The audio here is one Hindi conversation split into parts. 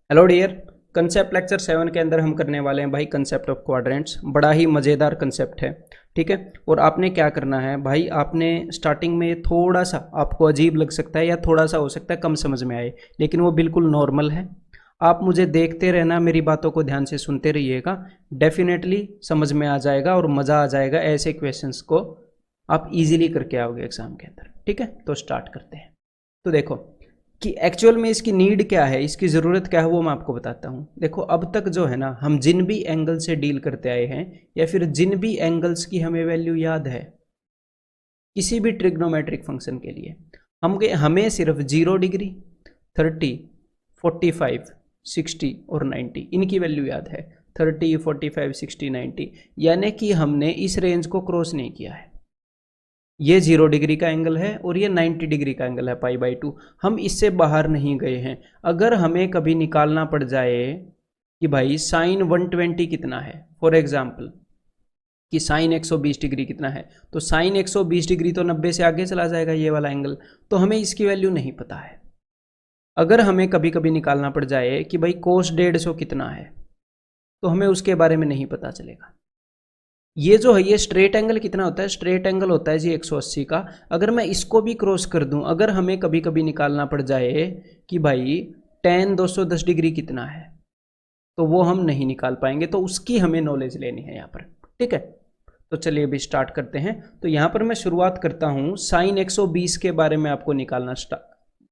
Hello dear. कंसेप्ट लेक्चर 7 के अंदर हम करने वाले हैं भाई कंसेप्ट ऑफ क्वाड्रेंट्स। बड़ा ही मज़ेदार कंसेप्ट है, ठीक है। और आपने क्या करना है भाई, आपने स्टार्टिंग में थोड़ा सा आपको अजीब लग सकता है या थोड़ा सा हो सकता है कम समझ में आए, लेकिन वो बिल्कुल नॉर्मल है। आप मुझे देखते रहना, मेरी बातों को ध्यान से सुनते रहिएगा, डेफिनेटली समझ में आ जाएगा और मज़ा आ जाएगा। ऐसे क्वेश्चंस को आप इजीली करके आओगे एग्जाम के अंदर, ठीक है। तो स्टार्ट करते हैं। तो देखो कि एक्चुअल में इसकी नीड क्या है, इसकी ज़रूरत क्या है, वो मैं आपको बताता हूँ। देखो अब तक जो है ना, हम जिन भी एंगल से डील करते आए हैं या फिर जिन भी एंगल्स की हमें वैल्यू याद है किसी भी ट्रिग्नोमेट्रिक फंक्शन के लिए, हमें सिर्फ 0 डिग्री, 30, 45, 60 और 90 इनकी वैल्यू याद है। 30, 45, 60, 90, यानी कि हमने इस रेंज को क्रॉस नहीं किया है। ये 0 डिग्री का एंगल है और ये 90 डिग्री का एंगल है π/2। हम इससे बाहर नहीं गए हैं। अगर हमें कभी निकालना पड़ जाए कि भाई साइन 120 कितना है, फॉर एग्जाम्पल कि साइन 120 डिग्री कितना है, तो साइन 120 डिग्री तो 90 से आगे चला जाएगा ये वाला एंगल, तो हमें इसकी वैल्यू नहीं पता है। अगर हमें कभी कभी निकालना पड़ जाए कि भाई कोस 150 कितना है, तो हमें उसके बारे में नहीं पता चलेगा। ये जो है ये स्ट्रेट एंगल कितना होता है, स्ट्रेट एंगल होता है जी 180 का। अगर मैं इसको भी क्रॉस कर दूं, अगर हमें कभी कभी निकालना पड़ जाए कि भाई tan 210 डिग्री कितना है, तो वो हम नहीं निकाल पाएंगे। तो उसकी हमें नॉलेज लेनी है यहाँ पर, ठीक है। तो चलिए अभी स्टार्ट करते हैं। तो यहाँ पर मैं शुरुआत करता हूँ साइन 120 के बारे में आपको निकालना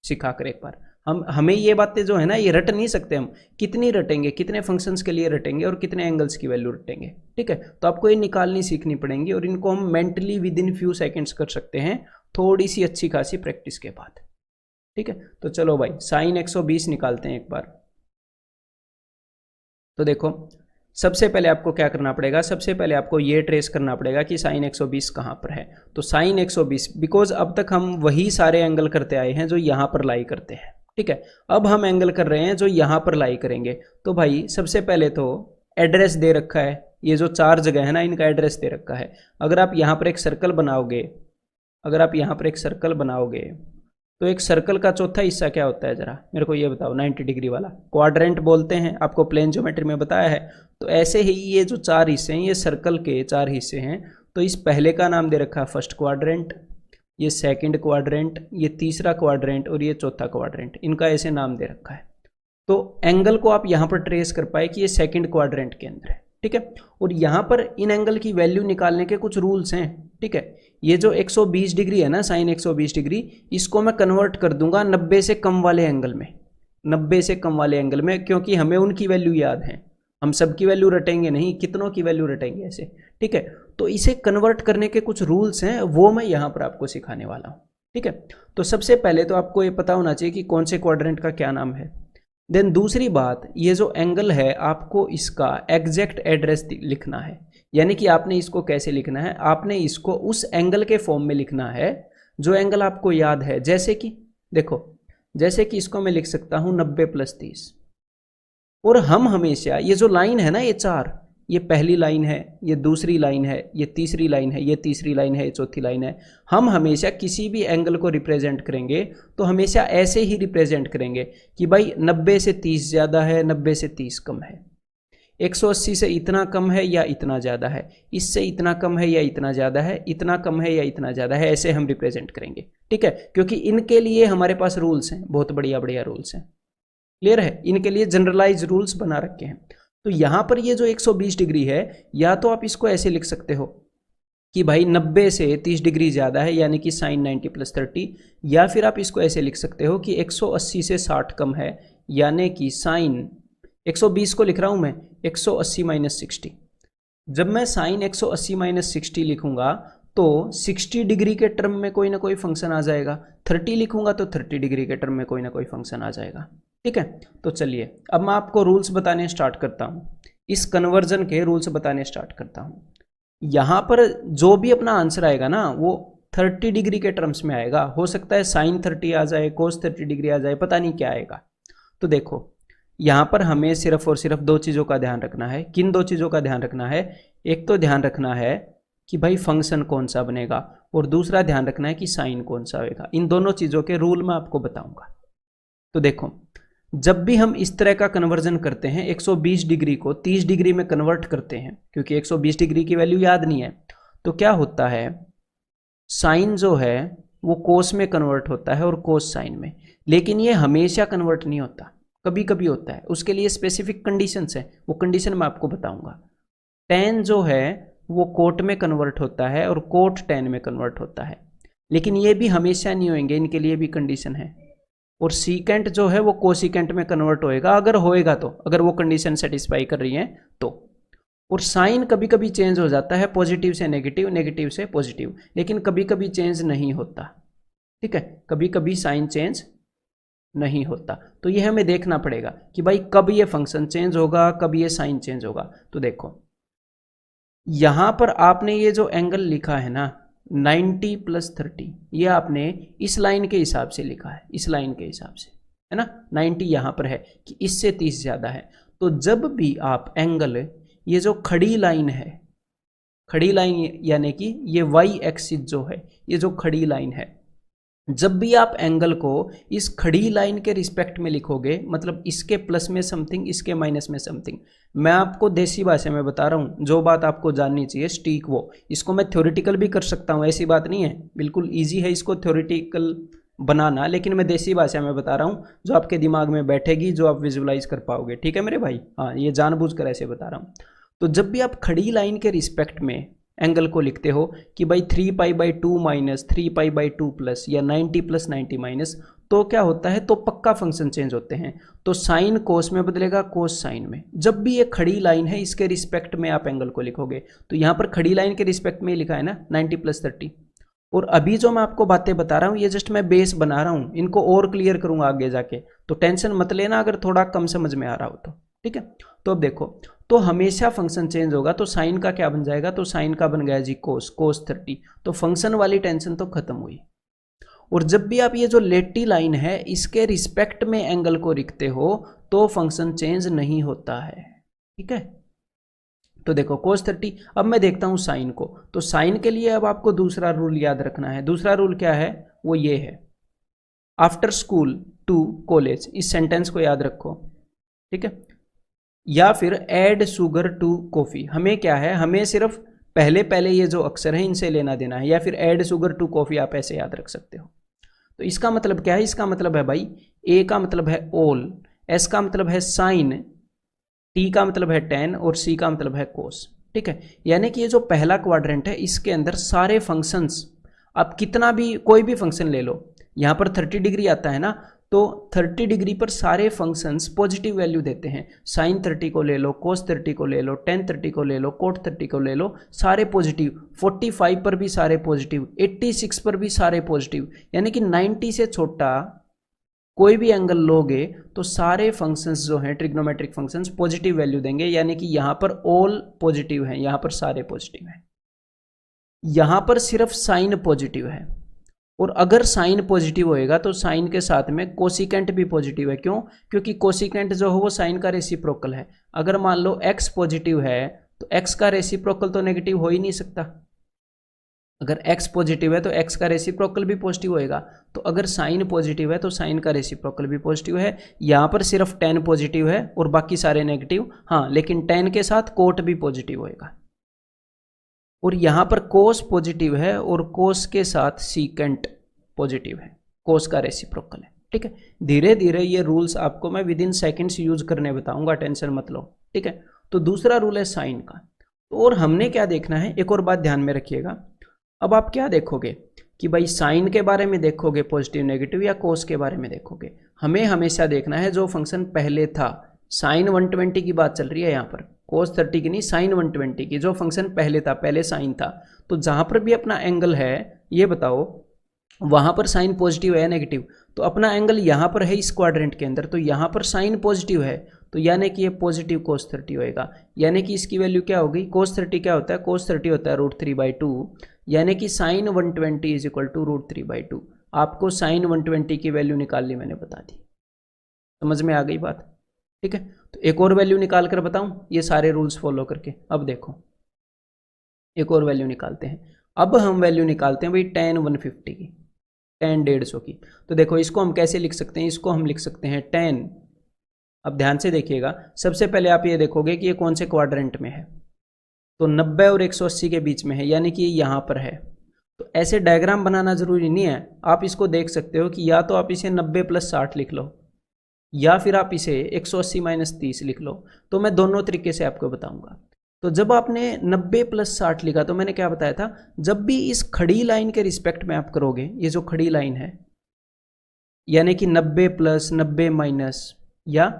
सिखा कर एक बार। हमें ये बातें जो है ना, ये रट नहीं सकते हम। कितनी रटेंगे, कितने फंक्शंस के लिए रटेंगे और कितने एंगल्स की वैल्यू रटेंगे, ठीक है। तो आपको ये निकालनी सीखनी पड़ेंगी और इनको हम mentally with in few seconds कर सकते हैं, थोड़ी सी अच्छी खासी प्रैक्टिस के बाद, ठीक है। तो चलो भाई साइन 120 निकालते हैं एक बार। तो देखो सबसे पहले आपको क्या करना पड़ेगा, सबसे पहले आपको ये ट्रेस करना पड़ेगा कि साइन 120 कहाँ पर है। तो साइन 120, बिकॉज अब तक हम वही सारे एंगल करते आए हैं जो यहाँ पर लाई करते हैं, ठीक है। अब हम एंगल कर रहे हैं जो यहाँ पर लाई करेंगे। तो भाई सबसे पहले तो एड्रेस दे रखा है, ये जो 4 जगह है ना इनका एड्रेस दे रखा है। अगर आप यहाँ पर एक सर्कल बनाओगे, अगर आप यहाँ पर एक सर्कल बनाओगे तो एक सर्कल का चौथा हिस्सा क्या होता है, जरा मेरे को ये बताओ। 90 डिग्री वाला क्वाड्रेंट बोलते हैं, आपको प्लेन ज्योमेट्री में बताया है। तो ऐसे ही ये जो 4 हिस्से हैं, ये सर्कल के 4 हिस्से हैं। तो इस पहले का नाम दे रखा है फर्स्ट क्वाड्रेंट, ये सेकंड क्वाड्रेंट, ये तीसरा क्वाड्रेंट और ये चौथा क्वाड्रेंट, इनका ऐसे नाम दे रखा है। तो एंगल को आप यहाँ पर ट्रेस कर पाए कि ये सेकंड क्वाड्रेंट के अंदर है, ठीक है। और यहाँ पर इन एंगल की वैल्यू निकालने के कुछ रूल्स हैं, ठीक है। ये जो 120 डिग्री है ना, साइन 120 डिग्री, इसको मैं कन्वर्ट कर दूंगा 90 से कम वाले एंगल में, 90 से कम वाले एंगल में, क्योंकि हमें उनकी वैल्यू याद है। हम सबकी वैल्यू रटेंगे नहीं, कितनों की वैल्यू रटेंगे ऐसे, ठीक है। तो इसे कन्वर्ट करने के कुछ रूल्स हैं, वो मैं यहाँ पर आपको सिखाने वाला हूँ, ठीक है। तो सबसे पहले तो आपको ये पता होना चाहिए कि कौन से क्वाड्रेंट का क्या नाम है। देन दूसरी बात, ये जो एंगल है आपको इसका एग्जैक्ट एड्रेस लिखना है। यानी कि आपने इसको कैसे लिखना है, आपने इसको उस एंगल के फॉर्म में लिखना है जो एंगल आपको याद है। जैसे कि देखो, जैसे कि इसको मैं लिख सकता हूं 90 + 30। और हम हमेशा ये जो लाइन है ना, ये 4, ये पहली लाइन है, ये दूसरी लाइन है, ये तीसरी लाइन है, ये तीसरी लाइन है, ये चौथी लाइन है। हम हमेशा किसी भी एंगल को रिप्रेजेंट करेंगे तो हमेशा ऐसे ही रिप्रेजेंट करेंगे कि भाई 90 से 30 ज़्यादा है, 90 से 30 कम है, 180 से इतना कम है या इतना ज़्यादा है, इससे इतना कम है या इतना ज़्यादा है, इतना कम है या इतना ज़्यादा है, ऐसे हम रिप्रेजेंट करेंगे, ठीक है। क्योंकि इनके लिए हमारे पास रूल्स हैं, बहुत बढ़िया बढ़िया रूल्स हैं, क्लियर है। इनके लिए जनरलाइज रूल्स बना रखे हैं। तो यहाँ पर ये जो 120 डिग्री है, या तो आप इसको ऐसे लिख सकते हो कि भाई 90 से 30 डिग्री ज़्यादा है, यानी कि साइन 90 + 30, या फिर आप इसको ऐसे लिख सकते हो कि 180 से 60 कम है, यानी कि साइन 120 को लिख रहा हूँ मैं 180 - 60। जब मैं साइन 180 - 60 लिखूंगा तो 60 डिग्री के टर्म में कोई ना कोई फंक्शन आ जाएगा, 30 लिखूंगा तो 30 डिग्री के टर्म में कोई ना कोई फंक्शन आ जाएगा, ठीक है। तो चलिए अब मैं आपको रूल्स बताने स्टार्ट करता हूँ, इस कन्वर्जन के रूल्स बताने स्टार्ट करता हूँ। यहाँ पर जो भी अपना आंसर आएगा ना, वो 30 डिग्री के टर्म्स में आएगा। हो सकता है साइन 30 आ जाए, कोस 30 डिग्री आ जाए, पता नहीं क्या आएगा। तो देखो यहाँ पर हमें सिर्फ और सिर्फ 2 चीज़ों का ध्यान रखना है। किन 2 चीज़ों का ध्यान रखना है? एक तो ध्यान रखना है कि भाई फंक्शन कौन सा बनेगा, और दूसरा ध्यान रखना है कि साइन कौन सा होगा। इन दोनों चीज़ों के रूल मैं आपको बताऊंगा। तो देखो, जब भी हम इस तरह का कन्वर्जन करते हैं 120 डिग्री को 30 डिग्री में कन्वर्ट करते हैं, क्योंकि 120 डिग्री की वैल्यू याद नहीं है, तो क्या होता है, साइन जो है वो कोस में कन्वर्ट होता है और कोस साइन में। लेकिन ये हमेशा कन्वर्ट नहीं होता, कभी कभी होता है, उसके लिए स्पेसिफिक कंडीशंस है, वो कंडीशन मैं आपको बताऊंगा। टेन जो है वो कोट में कन्वर्ट होता है और कोट टेन में कन्वर्ट होता है, लेकिन ये भी हमेशा नहीं होंगे, इनके लिए भी कंडीशन है। और सीकेंट जो है वो कोसिकेंट में कन्वर्ट होएगा, अगर होएगा तो, अगर वो कंडीशन सेटिस्फाई कर रही है तो। और साइन कभी कभी चेंज हो जाता है, पॉजिटिव से नेगेटिव, नेगेटिव से पॉजिटिव, लेकिन कभी कभी चेंज नहीं होता। ठीक है, कभी कभी साइन चेंज नहीं होता। तो ये हमें देखना पड़ेगा कि भाई कब ये फंक्शन चेंज होगा, कब ये साइन चेंज होगा। तो देखो यहां पर आपने ये जो एंगल लिखा है ना 90 + 30, ये आपने इस लाइन के हिसाब से लिखा है, इस लाइन के हिसाब से, है ना। 90 यहां पर है कि इससे 30 ज्यादा है। तो जब भी आप एंगल, ये जो खड़ी लाइन है, खड़ी लाइन यानी कि ये वाई एक्सिस जो है, ये जो खड़ी लाइन है, जब भी आप एंगल को इस खड़ी लाइन के रिस्पेक्ट में लिखोगे, मतलब इसके प्लस में समथिंग, इसके माइनस में समथिंग, मैं आपको देसी भाषा में बता रहा हूँ, जो बात आपको जाननी चाहिए स्टीक वो, इसको मैं थ्योरेटिकल भी कर सकता हूँ, ऐसी बात नहीं है, बिल्कुल ईजी है इसको थ्योरेटिकल बनाना, लेकिन मैं देसी भाषा में बता रहा हूँ जो आपके दिमाग में बैठेगी, जो आप विजुलाइज कर पाओगे। ठीक है मेरे भाई, हाँ ये जानबूझकर ऐसे बता रहा हूँ। तो जब भी आप खड़ी लाइन के रिस्पेक्ट में एंगल को लिखते हो कि भाई 3π/2 माइनस 3π/2 प्लस या 90 + 90 माइनस, तो क्या होता है, तो पक्का फंक्शन चेंज होते हैं। तो साइन कोस में बदलेगा, कोस साइन में। जब भी ये खड़ी लाइन है इसके रिस्पेक्ट में आप एंगल को लिखोगे, तो यहाँ पर खड़ी लाइन के रिस्पेक्ट में लिखा है ना 90 + 30। और अभी जो मैं आपको बातें बता रहा हूँ ये जस्ट मैं बेस बना रहा हूँ, इनको और क्लियर करूंगा आगे जाके, तो टेंशन मत लेना अगर थोड़ा कम समझ में आ रहा हो तो। ठीक है, तो अब देखो, तो हमेशा फंक्शन चेंज होगा, तो साइन का क्या बन जाएगा, तो साइन का बन गया जी कोस, कोस 30। तो फंक्शन वाली टेंशन तो खत्म हुई। और जब भी आप ये जो लेटी लाइन है इसके रिस्पेक्ट में एंगल को लिखते हो तो फंक्शन चेंज नहीं होता है। ठीक है, तो देखो cos 30। अब मैं देखता हूं साइन को, तो साइन के लिए अब आपको दूसरा रूल याद रखना है। दूसरा रूल क्या है, वो ये है, आफ्टर स्कूल टू कॉलेज, इस सेंटेंस को याद रखो। ठीक है, या फिर ऐड शुगर टू कॉफी, हमें क्या है, हमें सिर्फ पहले पहले ये जो अक्षर है इनसे लेना देना है, या फिर ऐड शुगर टू कॉफी आप ऐसे याद रख सकते हो। तो इसका मतलब क्या है, इसका मतलब है भाई ए का मतलब है ऑल, एस का मतलब है साइन, टी का मतलब है टेन और सी का मतलब है कोस। ठीक है, यानी कि ये जो पहला क्वाड्रेंट है इसके अंदर सारे फंक्शंस, आप कितना भी कोई भी फंक्शन ले लो, यहाँ पर 30 डिग्री आता है ना, तो 30 डिग्री पर सारे फंक्शंस पॉजिटिव वैल्यू देते हैं। साइन 30 को ले लो, कोस 30 को ले लो, टेन 30 को ले लो, कोट 30 को ले लो, सारे पॉजिटिव। 45 पर भी सारे पॉजिटिव, 86 पर भी सारे पॉजिटिव, यानी कि 90 से छोटा कोई भी एंगल लोगे तो सारे फंक्शंस जो हैं ट्रिग्नोमेट्रिक फंक्शंस पॉजिटिव वैल्यू देंगे, यानी कि यहां पर ऑल पॉजिटिव है, यहां पर सारे पॉजिटिव हैं। यहां पर सिर्फ साइन पॉजिटिव है, और अगर साइन पॉजिटिव होएगा तो साइन के साथ में कोसिकेंट भी पॉजिटिव है। क्यों, क्योंकि कोसिकेंट जो है वो साइन का रेसिप्रोकल है। अगर मान लो x पॉजिटिव है तो x का रेसिप्रोकल तो नेगेटिव हो ही नहीं सकता। अगर x पॉजिटिव है तो x का रेसिप्रोकल भी पॉजिटिव होएगा। तो अगर साइन पॉजिटिव है तो साइन का रेसिप्रोकल भी पॉजिटिव है। यहाँ पर सिर्फ टेन पॉजिटिव है और बाकी सारे नेगेटिव, हाँ लेकिन टेन के साथ कोट भी पॉजिटिव होएगा। और यहाँ पर कोस पॉजिटिव है और कोस के साथ सीकेंट पॉजिटिव है, कोस का रेसिप्रोकल है। ठीक है, धीरे धीरे ये रूल्स आपको मैं विद इन सेकेंड्स यूज करने बताऊंगा, टेंशन मत लो। ठीक है, तो दूसरा रूल है साइन का। और हमने क्या देखना है, एक और बात ध्यान में रखिएगा। अब आप क्या देखोगे कि भाई साइन के बारे में देखोगे पॉजिटिव नेगेटिव, या कोस के बारे में देखोगे। हमें हमेशा देखना है जो फंक्शन पहले था। साइन 120 की बात चल रही है यहाँ पर, कोस 30 की नहीं, साइन 120 की, जो फंक्शन पहले था, पहले साइन था। तो जहां पर भी अपना एंगल है ये बताओ वहां पर साइन पॉजिटिव है या नेगेटिव। तो अपना एंगल यहाँ पर है इस क्वाड्रेंट के अंदर, तो यहाँ पर साइन पॉजिटिव है, तो यानी कि ये पॉजिटिव कोस 30 होएगा। यानी कि इसकी वैल्यू क्या होगी, कोस 30 क्या होता है, कोस 30 होता है √3/2, यानी कि साइन 120 = √3/2। आपको साइन 120 की वैल्यू निकालनी मैंने बता दी, समझ में आ गई बात। ठीक है, तो एक और वैल्यू निकाल कर बताऊं, ये सारे रूल्स फॉलो करके। अब देखो एक और वैल्यू निकालते हैं। अब हम वैल्यू निकालते हैं भाई tan 150 की, tan 150 की। तो देखो इसको हम कैसे लिख सकते हैं, इसको हम लिख सकते हैं tan अब ध्यान से देखिएगा, सबसे पहले आप ये देखोगे कि ये कौन से क्वाड्रेंट में है, तो 90 और 180 के बीच में है, यानी कि यहाँ पर है। तो ऐसे डायग्राम बनाना जरूरी नहीं है, आप इसको देख सकते हो कि या तो आप इसे 90 + 60 लिख लो, या फिर आप इसे 180 - 30 लिख लो। तो मैं दोनों तरीके से आपको बताऊंगा। तो जब आपने 90 + 60 लिखा तो मैंने क्या बताया था, जब भी इस खड़ी लाइन के रिस्पेक्ट में आप करोगे, ये जो खड़ी लाइन है, यानी कि 90 + 90 - या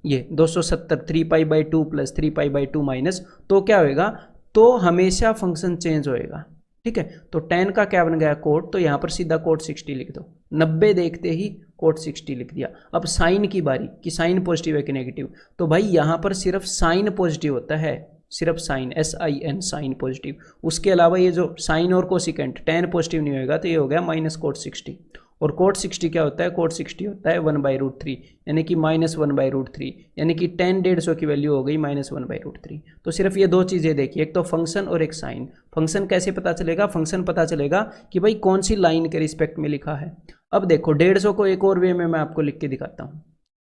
ये 270 3π/2 + 3π/2 - तो क्या होएगा, तो हमेशा फंक्शन चेंज होएगा। ठीक है, तो tan का क्या बन गया कोट, तो यहां पर सीधा कोट 60 लिख दो, 90 देखते ही कोट 60 लिख दिया। अब साइन की बारी कि साइन पॉजिटिव है कि नेगेटिव, तो भाई यहां पर सिर्फ साइन पॉजिटिव होता है, सिर्फ साइन, SIN साइन पॉजिटिव। उसके अलावा ये जो साइन और कोसिकेंट tan पॉजिटिव नहीं होगा, तो ये हो गया -कोट 60। और कोट 60 क्या होता है, कोट 60 होता है 1/√3, यानी कि -1/√3, यानी कि tan 150 की वैल्यू हो गई -1/√3। तो सिर्फ ये दो चीज़ें देखिए, एक तो फंक्शन और एक साइन। फंक्शन कैसे पता चलेगा, फंक्शन पता चलेगा कि भाई कौन सी लाइन के रिस्पेक्ट में लिखा है। अब देखो 150 को एक और वे में मैं आपको लिख के दिखाता हूँ।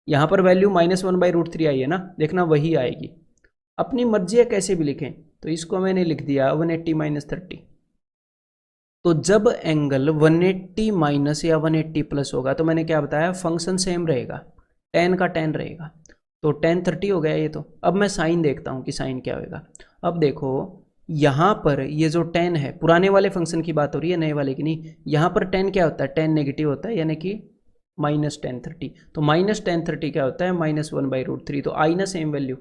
यहाँ पर वैल्यू -1/√3 आई है ना, देखना वही आएगी। अपनी मर्जी है कैसे भी लिखें, तो इसको मैंने लिख दिया 180 - 30। तो जब एंगल 180 माइनस या 180 प्लस होगा, तो मैंने क्या बताया, फंक्शन सेम रहेगा, tan का tan रहेगा, तो tan 30 हो गया ये। तो अब मैं साइन देखता हूँ कि साइन क्या होगा। अब देखो यहाँ पर ये जो tan है, पुराने वाले फंक्शन की बात हो रही है, नए वाले की नहीं। यहाँ पर tan क्या होता है, tan नेगेटिव होता है, यानी कि -tan 30। तो -tan 30 क्या होता है, -1/√3। तो आई ना सेम वैल्यू।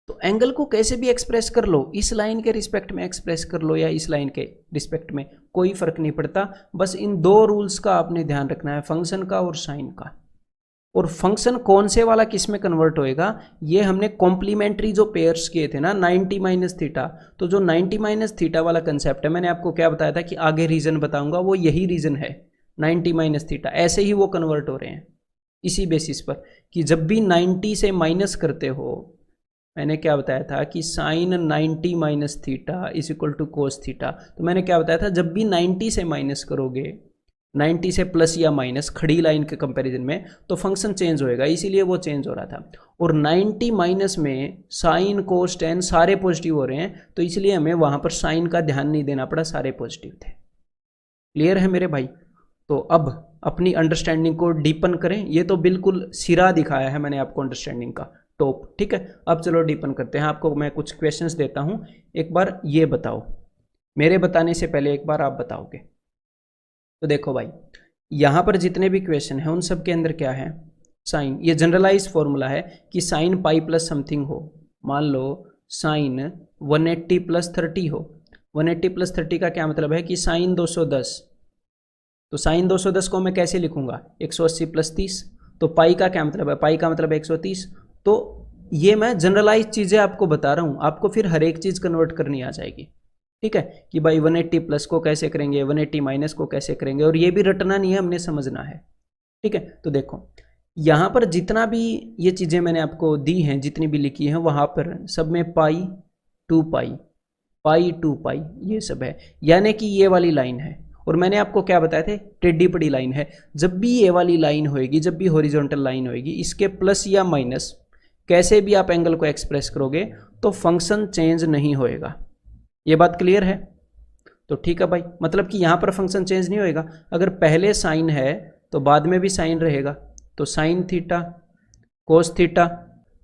तो एंगल को कैसे भी एक्सप्रेस कर लो, इस लाइन के रिस्पेक्ट में एक्सप्रेस कर लो या इस लाइन के रिस्पेक्ट में, कोई फर्क नहीं पड़ता। बस इन दो रूल्स का आपने ध्यान रखना है, फंक्शन का और साइन का। और फंक्शन कौन से वाला किस में कन्वर्ट होएगा, ये हमने कॉम्प्लीमेंट्री जो पेयर्स किए थे ना, 90 - थीटा। तो जो 90 - थीटा वाला कंसेप्ट है, मैंने आपको क्या बताया था कि आगे रीजन बताऊंगा, वो यही रीजन है, 90 - थीटा। ऐसे ही वो कन्वर्ट हो रहे हैं इसी बेसिस पर कि जब भी 90 से माइनस करते हो, मैंने क्या बताया था कि sine 90 - theta is equal to cos theta. तो मैंने क्या बताया था, जब भी 90 से माइनस करोगे, 90 से प्लस या माइनस खड़ी लाइन के कंपैरिजन में, तो फंक्शन चेंज होएगा, इसीलिए वो चेंज हो रहा था। और 90 - में साइन कोस tan सारे पॉजिटिव हो रहे हैं, तो इसलिए हमें वहां पर साइन का ध्यान नहीं देना पड़ा, सारे पॉजिटिव थे। क्लियर है मेरे भाई। तो अब अपनी अंडरस्टैंडिंग को डीपन करें, ये तो बिल्कुल सिरा दिखाया है मैंने आपको अंडरस्टैंडिंग का, टॉप। ठीक है, अब चलो डीपन करते हैं। आपको मैं कुछ क्वेश्चंस देता हूं, एक बार ये बताओ, मेरे बताने से पहले एक बार आप बताओगे। तो देखो भाई, यहां पर जितने भी क्वेश्चन हैं उन सब के अंदर क्या है, साइन। ये जनरलाइज फॉर्मूला है कि साइन पाई प्लस समथिंग हो। मान लो साइन 180 + 30 हो। 180 + 30 का क्या मतलब है कि साइन 210। तो साइन 210 को मैं कैसे लिखूंगा, 180 + 30। तो पाई का क्या मतलब है, पाई का मतलब 130। तो ये मैं जनरलाइज चीज़ें आपको बता रहा हूँ, आपको फिर हर एक चीज़ कन्वर्ट करनी आ जाएगी। ठीक है, कि भाई 180 प्लस को कैसे करेंगे, 180 माइनस को कैसे करेंगे, और ये भी रटना नहीं है, हमने समझना है। ठीक है, तो देखो यहाँ पर जितना भी ये चीज़ें मैंने आपको दी हैं, जितनी भी लिखी हैं, वहाँ पर सब में पाई 2π, पाई 2π ये सब है, यानी कि ये वाली लाइन है। और मैंने आपको क्या बताया थे, टेढ़ी पड़ी लाइन है। जब भी ये वाली लाइन होएगी, जब भी हॉरिजॉन्टल लाइन होएगी, इसके प्लस या माइनस कैसे भी आप एंगल को एक्सप्रेस करोगे, तो फंक्शन चेंज नहीं होएगा। ये बात क्लियर है। तो ठीक है भाई, मतलब कि यहां पर फंक्शन चेंज नहीं होएगा। अगर पहले साइन है तो बाद में भी साइन रहेगा। तो साइन थीटा कोस थीटा,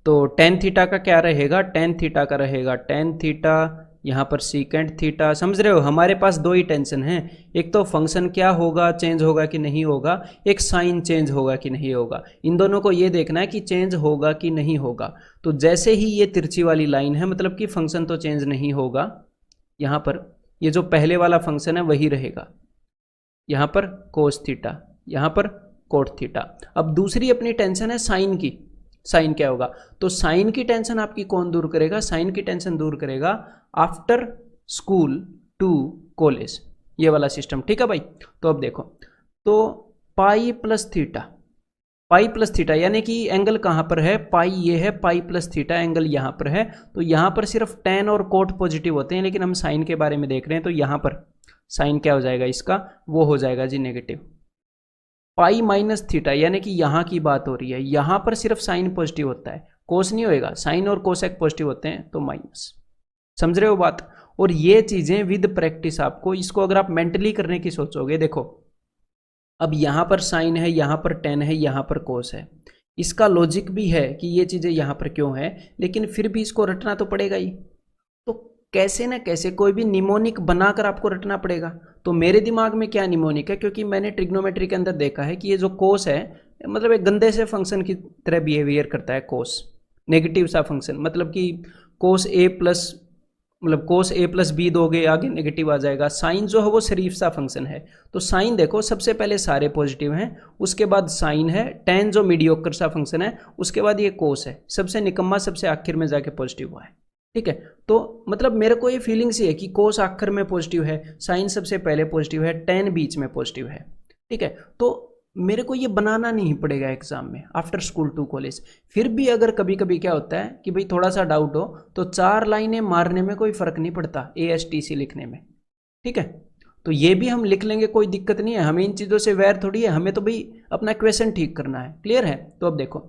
तो टेन थीटा का क्या रहेगा, टेन थीटा का रहेगा टेन थीटा, यहाँ पर सीकेंट थीटा। समझ रहे हो, हमारे पास दो ही टेंशन है, एक तो फंक्शन क्या होगा, चेंज होगा कि नहीं होगा, एक साइन चेंज होगा कि नहीं होगा। इन दोनों को ये देखना है कि चेंज होगा कि नहीं होगा। तो जैसे ही ये तिरछी वाली लाइन है, मतलब कि फंक्शन तो चेंज नहीं होगा। यहाँ पर ये जो पहले वाला फंक्शन है वही रहेगा, यहाँ पर कोस थीटा, यहाँ पर कोट थीटा। अब दूसरी अपनी टेंशन है साइन की, साइन क्या होगा। तो साइन की टेंशन आपकी कौन दूर करेगा, साइन की टेंशन दूर करेगा आफ्टर स्कूल टू कॉलेज, ये वाला सिस्टम। ठीक है भाई। तो अब देखो, तो पाई प्लस थीटा, पाई प्लस थीटा, यानी कि एंगल कहाँ पर है, पाई ये है, पाई प्लस थीटा एंगल यहाँ पर है। तो यहाँ पर सिर्फ टेन और कोट पॉजिटिव होते हैं, लेकिन हम साइन के बारे में देख रहे हैं। तो यहाँ पर साइन क्या हो जाएगा इसका, वो हो जाएगा जी नेगेटिव। पाई माइनस थीटा, यानी कि यहाँ की बात हो रही है, यहाँ पर सिर्फ साइन पॉजिटिव होता है, कोस नहीं होएगा, साइन और कोसेक पॉजिटिव होते हैं तो माइनस। समझ रहे हो बात। और ये चीजें विद प्रैक्टिस आपको, इसको अगर आप मेंटली करने की सोचोगे, देखो अब यहां पर साइन है, यहां पर टेन है, यहां पर कोस है, इसका लॉजिक भी है कि ये चीजें यहां पर क्यों है, लेकिन फिर भी इसको रटना तो पड़ेगा ही। तो कैसे ना कैसे कोई भी निमोनिक बनाकर आपको रटना पड़ेगा। तो मेरे दिमाग में क्या निमोनिक है, क्योंकि मैंने ट्रिग्नोमेट्री के अंदर देखा है कि ये जो कोस है, मतलब एक गंदे से फंक्शन की तरह बिहेवियर करता है कोस, नेगेटिव सा फंक्शन, मतलब कि कोस ए प्लस, मतलब कोस ए प्लस बी दोगे आगे नेगेटिव आ जाएगा। साइन जो है वो शरीफ सा फंक्शन है, तो साइन देखो सबसे पहले सारे पॉजिटिव हैं, उसके बाद साइन है, टेन जो मीडियोकर सा फंक्शन है, उसके बाद ये कोस है, सबसे निकम्मा सबसे आखिर में जाके पॉजिटिव हुआ है। ठीक है, तो मतलब मेरे को ये फीलिंग सी है कि कोस आखिर में पॉजिटिव है, साइन सबसे पहले पॉजिटिव है, टेन बीच में पॉजिटिव है। ठीक है, तो मेरे को ये बनाना नहीं पड़ेगा एग्जाम में आफ्टर स्कूल टू कॉलेज। फिर भी अगर कभी कभी क्या होता है कि भाई थोड़ा सा डाउट हो, तो 4 लाइनें मारने में कोई फर्क नहीं पड़ता ASTC लिखने में। ठीक है, तो ये भी हम लिख लेंगे, कोई दिक्कत नहीं है, हमें इन चीज़ों से वैर थोड़ी है, हमें तो भाई अपना क्वेश्चन ठीक करना है। क्लियर है। तो अब देखो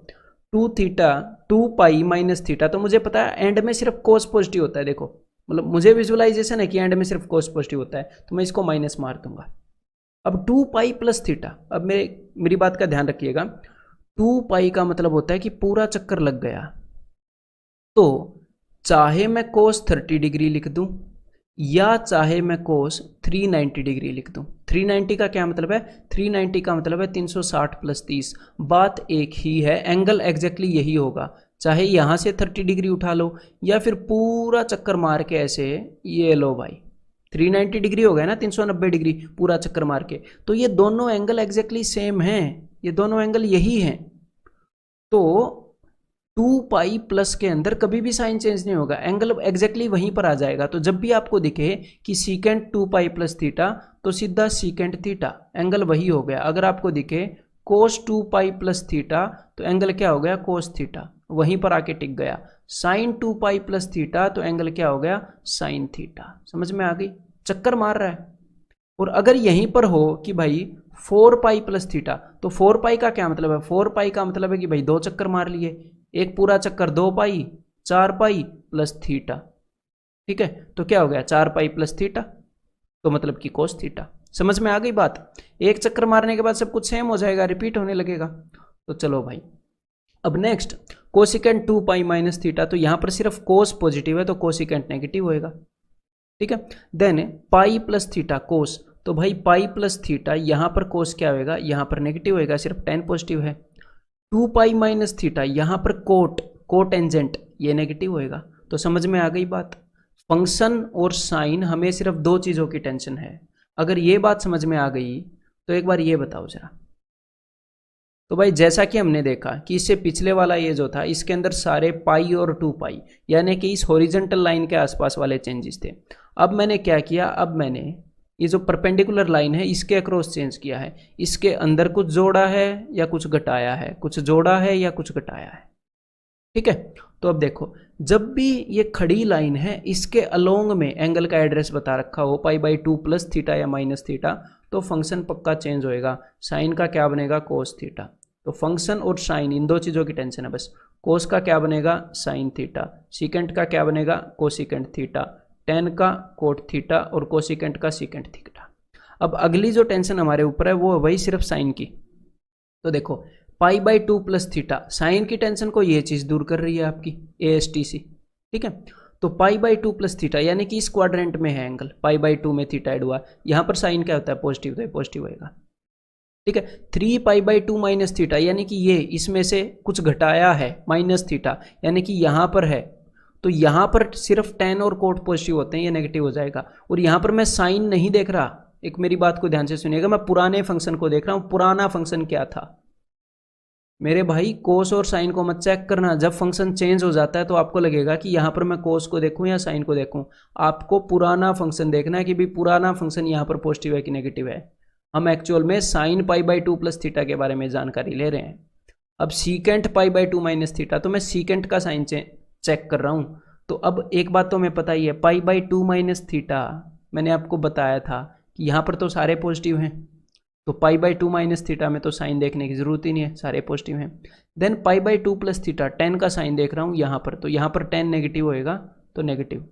2 थीटा 2 पाई माइनस थीटा, तो मुझे पता है एंड में सिर्फ कोस पॉजिटिव होता है। देखो मतलब मुझे विजुअलाइजेशन है कि एंड में सिर्फ कोस पॉजिटिव होता है, तो मैं इसको माइनस मार दूंगा। अब 2 पाई प्लस थीटा, अब मेरी बात का ध्यान रखिएगा, 2 पाई का मतलब होता है कि पूरा चक्कर लग गया। तो चाहे मैं कोस 30 डिग्री लिख दूं या चाहे मैं कोस 390 डिग्री लिख दूं। 390 का क्या मतलब है, 390 का मतलब है 360 प्लस 30, बात एक ही है, एंगल एग्जैक्टली यही होगा। चाहे यहां से 30 डिग्री उठा लो या फिर पूरा चक्कर मार के ऐसे, ये लो भाई 390 डिग्री हो गया ना, 390 डिग्री पूरा चक्कर मार के, तो ये दोनों एंगल एग्जैक्टली सेम हैं, ये दोनों एंगल यही हैं। तो 2 पाई प्लस के अंदर कभी भी साइन चेंज नहीं होगा, एंगल एग्जैक्टली वहीं पर आ जाएगा। तो जब भी आपको दिखे कि सीकेंट 2 पाई प्लस थीटा, तो सीधा सीकेंट थीटा, एंगल वही हो गया। अगर आपको दिखे कोस 2 पाई प्लस थीटा, तो एंगल क्या हो गया, कोस थीटा, वहीं पर आके टिक गया। साइन 2 पाई प्लस थीटा, तो एंगल क्या हो गया, साइन थीटा। समझ में आ गई, चक्कर मार रहा है। और अगर यहीं पर हो कि भाई 4 पाई प्लस थीटा, तो 4 पाई का क्या मतलब है, 4 पाई का मतलब है कि भाई 2 चक्कर मार लिए, एक पूरा चक्कर 2 पाई, 4 पाई प्लस थीटा। ठीक है, तो क्या हो गया 4 पाई प्लस थीटा, तो मतलब कि कोस थीटा। समझ में आ गई बात। एक चक्कर मारने के बाद सब कुछ सेम हो जाएगा, रिपीट होने लगेगा। तो चलो भाई, अब next cosecant 2 pi minus theta, तो यहां पर सिर्फ कोस पॉजिटिव है तो कोसिकेंट नेगेटिव होएगा। ठीक है, then pi plus theta cos, तो भाई पाई प्लस थीटा, यहां पर कोस क्या होएगा, यहां पर नेगेटिव होएगा, सिर्फ टेन पॉजिटिव है। 2 पाई माइनस थीटा, यहां पर कोटेंजेंट, ये नेगेटिव होएगा। तो समझ में आ गई बात। फंक्शन और साइन हमें सिर्फ 2 चीजों की टेंशन है। अगर ये बात समझ में आ गई तो एक बार ये बताओ जरा। तो भाई जैसा कि हमने देखा कि इससे पिछले वाला ये जो था, इसके अंदर सारे पाई और 2 पाई, यानी कि इस हॉरिजॉन्टल लाइन के आसपास वाले चेंजेस थे। अब मैंने क्या किया, अब मैंने ये जो परपेंडिकुलर लाइन है इसके अक्रॉस चेंज किया है, इसके अंदर कुछ जोड़ा है या कुछ घटाया है, कुछ जोड़ा है या कुछ घटाया है। ठीक है, तो अब देखो जब भी ये खड़ी लाइन है, इसके अलोंग में एंगल का एड्रेस बता रखा हो पाई बाई 2 प्लस थीटा या माइनस थीटा, तो फंक्शन पक्का चेंज होएगा। साइन का क्या बनेगा, कोस थीटा। तो फंक्शन और साइन इन 2 चीज़ों की टेंशन है बस। कोस का क्या बनेगा, साइन थीटा। सीकेंट का क्या बनेगा, कोसिकेंट थीटा। टेन का कोट थीटा और कोसिकेंट का सीकेंट थीटा। अब अगली जो टेंशन हमारे ऊपर है वो है वही सिर्फ साइन की। तो देखो pi by 2 plus theta, sine की टेंशन को ये चीज़ दूर कर रही है आपकी ASTC। ठीक है, तो पाई बाई 2 प्लस थीटा, यानी कि इस क्वाड्रेंट में है एंगल, पाई बाई 2 में थीटा ऐड हुआ, यहाँ पर साइन क्या होता है, पॉजिटिव, तो ये पॉजिटिव होएगा। ठीक है, 3 पाई बाई 2 माइनस थीटा, यानी कि ये इसमें से कुछ घटाया है माइनस थीटा, यानी कि यहाँ पर है, तो यहाँ पर सिर्फ टेन और कोट पॉजिटिव होते हैं, ये नेगेटिव हो जाएगा। और यहाँ पर मैं साइन नहीं देख रहा, एक मेरी बात को ध्यान से सुनिएगा, मैं पुराने फंक्शन को देख रहा हूँ। पुराना फंक्शन क्या था मेरे भाई, कोस और साइन को मत चेक करना। जब फंक्शन चेंज हो जाता है तो आपको लगेगा कि यहाँ पर मैं कोस को देखूँ या साइन को देखूँ। आपको पुराना फंक्शन देखना है कि भाई पुराना फंक्शन यहाँ पर पॉजिटिव है कि नेगेटिव है। हम एक्चुअल में sine pi by 2 plus theta के बारे में जानकारी ले रहे हैं। अब secant pi by 2 minus theta, तो मैं सीकेंट का साइन चेक कर रहा हूँ। तो अब एक बात तो हमें पता ही है, पाई बाई 2 माइनस थीटा मैंने आपको बताया था कि यहाँ पर तो सारे पॉजिटिव हैं, तो पाई बाई 2 माइनस थीटा में तो साइन देखने की जरूरत ही नहीं है, सारे पॉजिटिव हैं। Then pi by 2 plus theta, tan का साइन देख रहा हूँ यहाँ पर, तो यहाँ पर टेन नेगेटिव होएगा तो negative.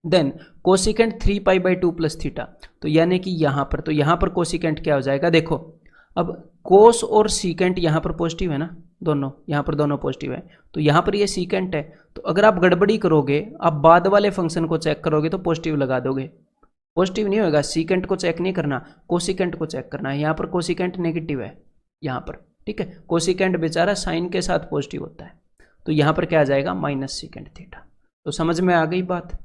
Then cosecant 3 pi by 2 plus theta, तो यानी कि यहाँ पर, तो यहाँ पर कोसिकेंट क्या हो जाएगा, देखो अब कोस और सीकेंट यहाँ पर पॉजिटिव है ना, दोनों यहाँ पर दोनों पॉजिटिव है, तो यहाँ पर ये सीकेंट है, तो अगर आप गड़बड़ी करोगे, आप बाद वाले फंक्शन को चेक करोगे तो पॉजिटिव लगा दोगे, पॉजिटिव नहीं होगा। सीकेंट को चेक नहीं करना, कोसिकेंट को चेक करना है। यहाँ पर कोसिकेंट नेगेटिव है यहाँ पर, ठीक है, कोसिकेंट बेचारा साइन के साथ पॉजिटिव होता है, तो यहाँ पर क्या आ जाएगा, माइनस सीकेंट थीटा। तो समझ में आ गई बात,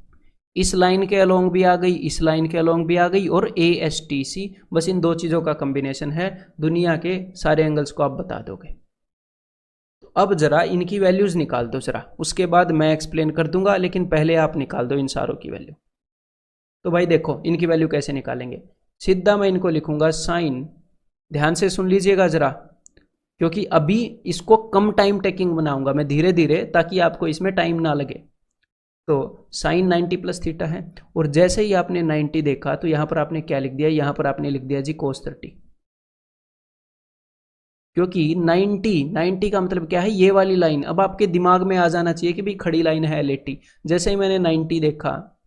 इस लाइन के अलोंग भी आ गई, इस लाइन के अलोंग भी आ गई, और ASTC, बस इन दो चीज़ों का कॉम्बिनेशन है, दुनिया के सारे एंगल्स को आप बता दोगे। तो अब जरा इनकी वैल्यूज निकाल दो जरा, उसके बाद मैं एक्सप्लेन कर दूंगा, लेकिन पहले आप निकाल दो इन सारों की वैल्यू। तो भाई देखो इनकी वैल्यू कैसे निकालेंगे, सीधा मैं इनको लिखूंगा साइन, ध्यान से सुन लीजिएगा जरा, क्योंकि अभी इसको कम टाइम टेकिंग बनाऊंगा मैं धीरे धीरे, ताकि आपको इसमें टाइम ना लगे। तो साइन 90 प्लस थीटा है, और जैसे ही आपने 90 देखा तो यहां पर आपने क्या लिख दिया, यहां पर आपने लिख दिया जी कोस 30, क्योंकि 90 का मतलब क्या है, ये वाली लाइन। अब आपके दिमाग में आ जाना चाहिए कि भाई खड़ी लाइन है लेटी, जैसे ही मैंने 90 देखा,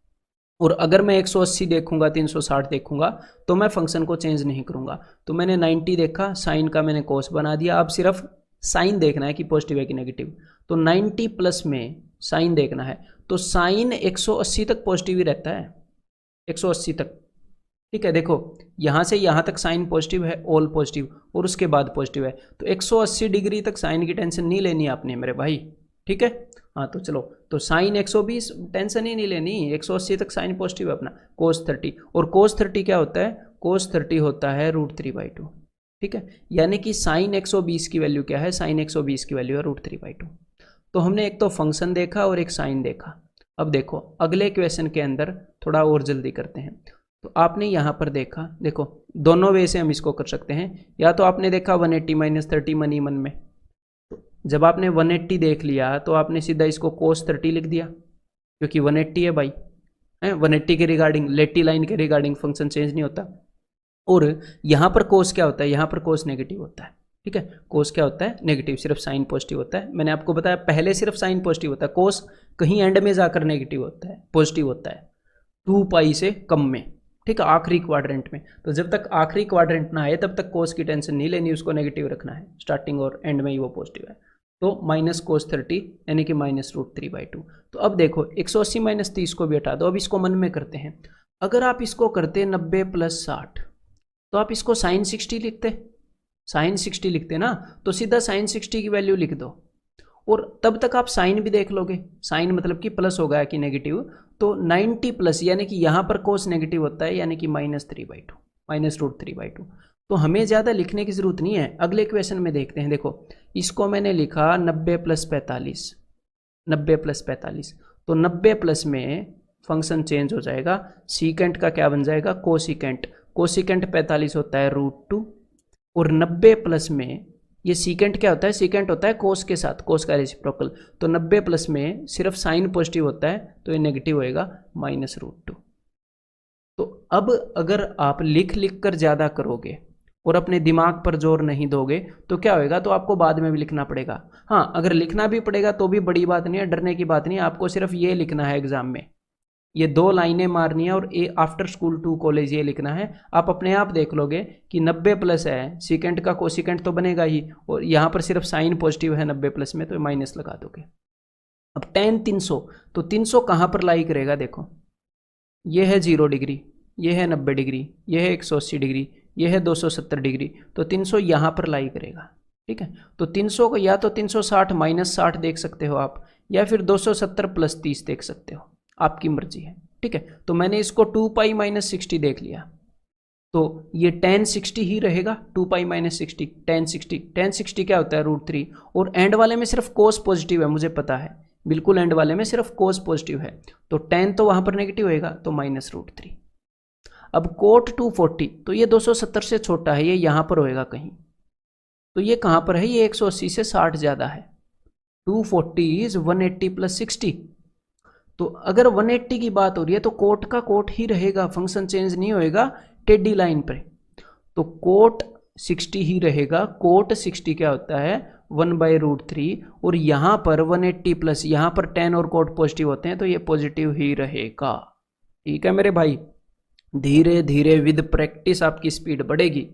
और अगर मैं 180 देखूंगा, 360 देखूंगा, तो मैं फंक्शन को चेंज नहीं करूंगा। तो मैंने 90 देखा, साइन का मैंने कोस बना दिया, अब सिर्फ साइन देखना है कि पॉजिटिव है कि नेगेटिव। तो 90 प्लस में साइन देखना है, तो साइन 180 तक पॉजिटिव ही रहता है, 180 तक, ठीक है। देखो यहां से यहां तक साइन पॉजिटिव है, ऑल पॉजिटिव, और उसके बाद पॉजिटिव है, तो 180 डिग्री तक साइन की टेंशन नहीं लेनी आपने मेरे भाई, ठीक है। हाँ तो चलो, तो साइन 120 टेंशन ही नहीं लेनी, 180 तक साइन पॉजिटिव है अपना, कोस 30, और कोस 30 क्या होता है, कोस 30 होता है √3/2, ठीक है। यानी कि साइन 120 की वैल्यू क्या है, साइन 120 की वैल्यू है √3/2। तो हमने एक तो फंक्शन देखा और एक साइन देखा। अब देखो अगले क्वेश्चन के अंदर थोड़ा और जल्दी करते हैं। तो आपने यहाँ पर देखा, देखो दोनों वे से हम इसको कर सकते हैं, या तो आपने देखा 180 माइनस 30 मन ही मन में, तो जब आपने 180 देख लिया तो आपने सीधा इसको कोस 30 लिख दिया, क्योंकि 180 है भाई, 180 के रिगार्डिंग, लेटी लाइन के रिगार्डिंग फंक्शन चेंज नहीं होता। और यहाँ पर कोस क्या होता है, यहाँ पर कोस नेगेटिव होता है, ठीक है। कोस क्या होता है, नेगेटिव, सिर्फ साइन पॉजिटिव होता है। मैंने आपको बताया पहले सिर्फ साइन पॉजिटिव होता है, कोस कहीं एंड में जाकर नेगेटिव होता है, पॉजिटिव होता है 2 पाई से कम में, ठीक है, आखिरी क्वाड्रेंट में। तो जब तक आखिरी क्वाड्रेंट ना आए तब तक कोस की टेंशन नहीं लेनी, उसको नेगेटिव रखना है, स्टार्टिंग और एंड में ही वो पॉजिटिव है। तो माइनस कोस 30 यानी कि माइनस √3/2। तो अब देखो 180 माइनस 30 को भी हटा दो, अब इसको मन में करते हैं। अगर आप इसको करते 90 प्लस 60, तो आप इसको साइन 60 लिखते, साइन 60 लिखते ना, तो सीधा साइन 60 की वैल्यू लिख दो, और तब तक आप साइन भी देख लोगे, साइन मतलब कि प्लस हो गया कि नेगेटिव। तो 90 प्लस यानी कि यहाँ पर कोस नेगेटिव होता है, यानी कि -3/2, माइनस √3/2। तो हमें ज़्यादा लिखने की ज़रूरत नहीं है, अगले क्वेश्चन में देखते हैं। देखो इसको मैंने लिखा 90 प्लस 45, 90 प्लस 45, तो 90 प्लस में फंक्शन चेंज हो जाएगा, सीकेंट का क्या बन जाएगा, कोसिकेंट, कोसिकेंट 45 होता है √2, और 90 प्लस में ये सीकेंट क्या होता है, सीकेंट होता है कोस के साथ, कोस का रेसिप्रोकल। तो 90 प्लस में सिर्फ साइन पॉजिटिव होता है, तो ये नेगेटिव होएगा -√2। तो अब अगर आप लिख लिख कर ज़्यादा करोगे और अपने दिमाग पर जोर नहीं दोगे तो क्या होएगा, तो आपको बाद में भी लिखना पड़ेगा। हाँ अगर लिखना भी पड़ेगा तो भी बड़ी बात नहीं है, डरने की बात नहीं है, आपको सिर्फ ये लिखना है एग्जाम में, ये 2 लाइनें मारनी है, और आफ्टर स्कूल टू कॉलेज ये लिखना है। आप अपने आप देख लोगे कि 90 प्लस है, सीकेंट का कोसिकेंट तो बनेगा ही, और यहाँ पर सिर्फ साइन पॉजिटिव है 90 प्लस में, तो माइनस लगा दोगे। अब tan 300, तो 300 कहाँ पर लाई करेगा, देखो ये है 0 डिग्री, ये है 90 डिग्री, ये है 180 डिग्री, ये है 270 डिग्री, तो 300 यहाँ पर लाई करेगा, ठीक है। तो 300 को या तो 360 माइनस 60 देख सकते हो आप, या फिर 270 प्लस 30 देख सकते हो, आपकी मर्जी है, ठीक है। तो मैंने इसको 2 पाई माइनस 60 देख लिया, तो ये tan 60 ही रहेगा, 2 पाई माइनस 60, tan 60 क्या होता है √3, और एंड वाले में सिर्फ कोस पॉजिटिव है, मुझे पता है, बिल्कुल एंड वाले में सिर्फ कोस पॉजिटिव है, तो tan तो वहां पर नेगेटिव होएगा, तो -√3। अब कोट 240, तो ये 270 से छोटा है, ये यहां पर होएगा कहीं, तो ये कहां पर है, ये 180 से 60 ज्यादा है, 240 इज 180 प्लस 60। तो अगर 180 की बात हो रही है तो कोट का कोट ही रहेगा, फंक्शन चेंज नहीं होएगा टेढ़ी लाइन पर। तो कोट 60 ही रहेगा। कोट 60 क्या होता है 1/√3 और यहाँ पर 180 प्लस यहाँ पर 10 और कोट पॉजिटिव होते हैं तो ये पॉजिटिव ही रहेगा। ठीक है मेरे भाई, धीरे धीरे विद प्रैक्टिस आपकी स्पीड बढ़ेगी,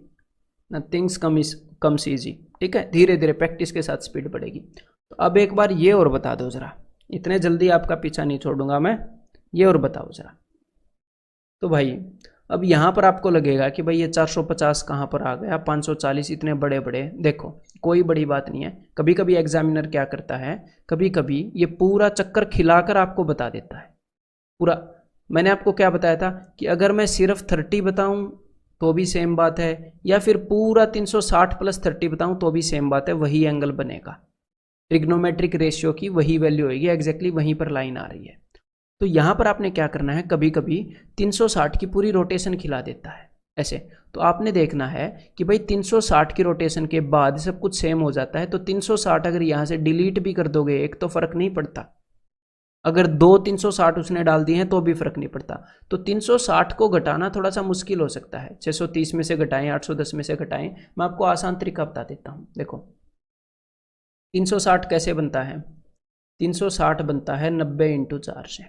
नथिंग्स कम्स इजी। ठीक है, धीरे धीरे प्रैक्टिस के साथ स्पीड बढ़ेगी। तो अब एक बार ये और बता दो जरा, इतने जल्दी आपका पीछा नहीं छोड़ूंगा मैं, ये और बताओ जरा। तो भाई अब यहाँ पर आपको लगेगा कि भाई ये 450 कहाँ पर आ गया, 540 इतने बड़े बड़े, देखो कोई बड़ी बात नहीं है। कभी कभी एग्जामिनर क्या करता है, कभी कभी ये पूरा चक्कर खिलाकर आपको बता देता है पूरा। मैंने आपको क्या बताया था कि अगर मैं सिर्फ 30 बताऊं तो भी सेम बात है, या फिर पूरा 360 प्लस 30 बताऊं तो भी सेम बात है, वही एंगल बनेगा। ट्रिग्नोमेट्रिक रेशियो की वही वैल्यू होगी, एग्जैक्टली वहीं पर लाइन आ रही है। तो यहाँ पर आपने क्या करना है, कभी कभी 360 की पूरी रोटेशन खिला देता है ऐसे, तो आपने देखना है कि भाई 360 की रोटेशन के बाद सब कुछ सेम हो जाता है। तो 360 अगर यहाँ से डिलीट भी कर दोगे एक तो फर्क नहीं पड़ता, अगर दो 360 उसने डाल दिए हैं तो भी फर्क नहीं पड़ता। तो 360 को घटाना थोड़ा सा मुश्किल हो सकता है, 630 में से घटाएं, 810 में से घटाएं। मैं आपको आसान तरीका बता देता हूँ। देखो 360 कैसे बनता है, 360 बनता है 90 × 4 से,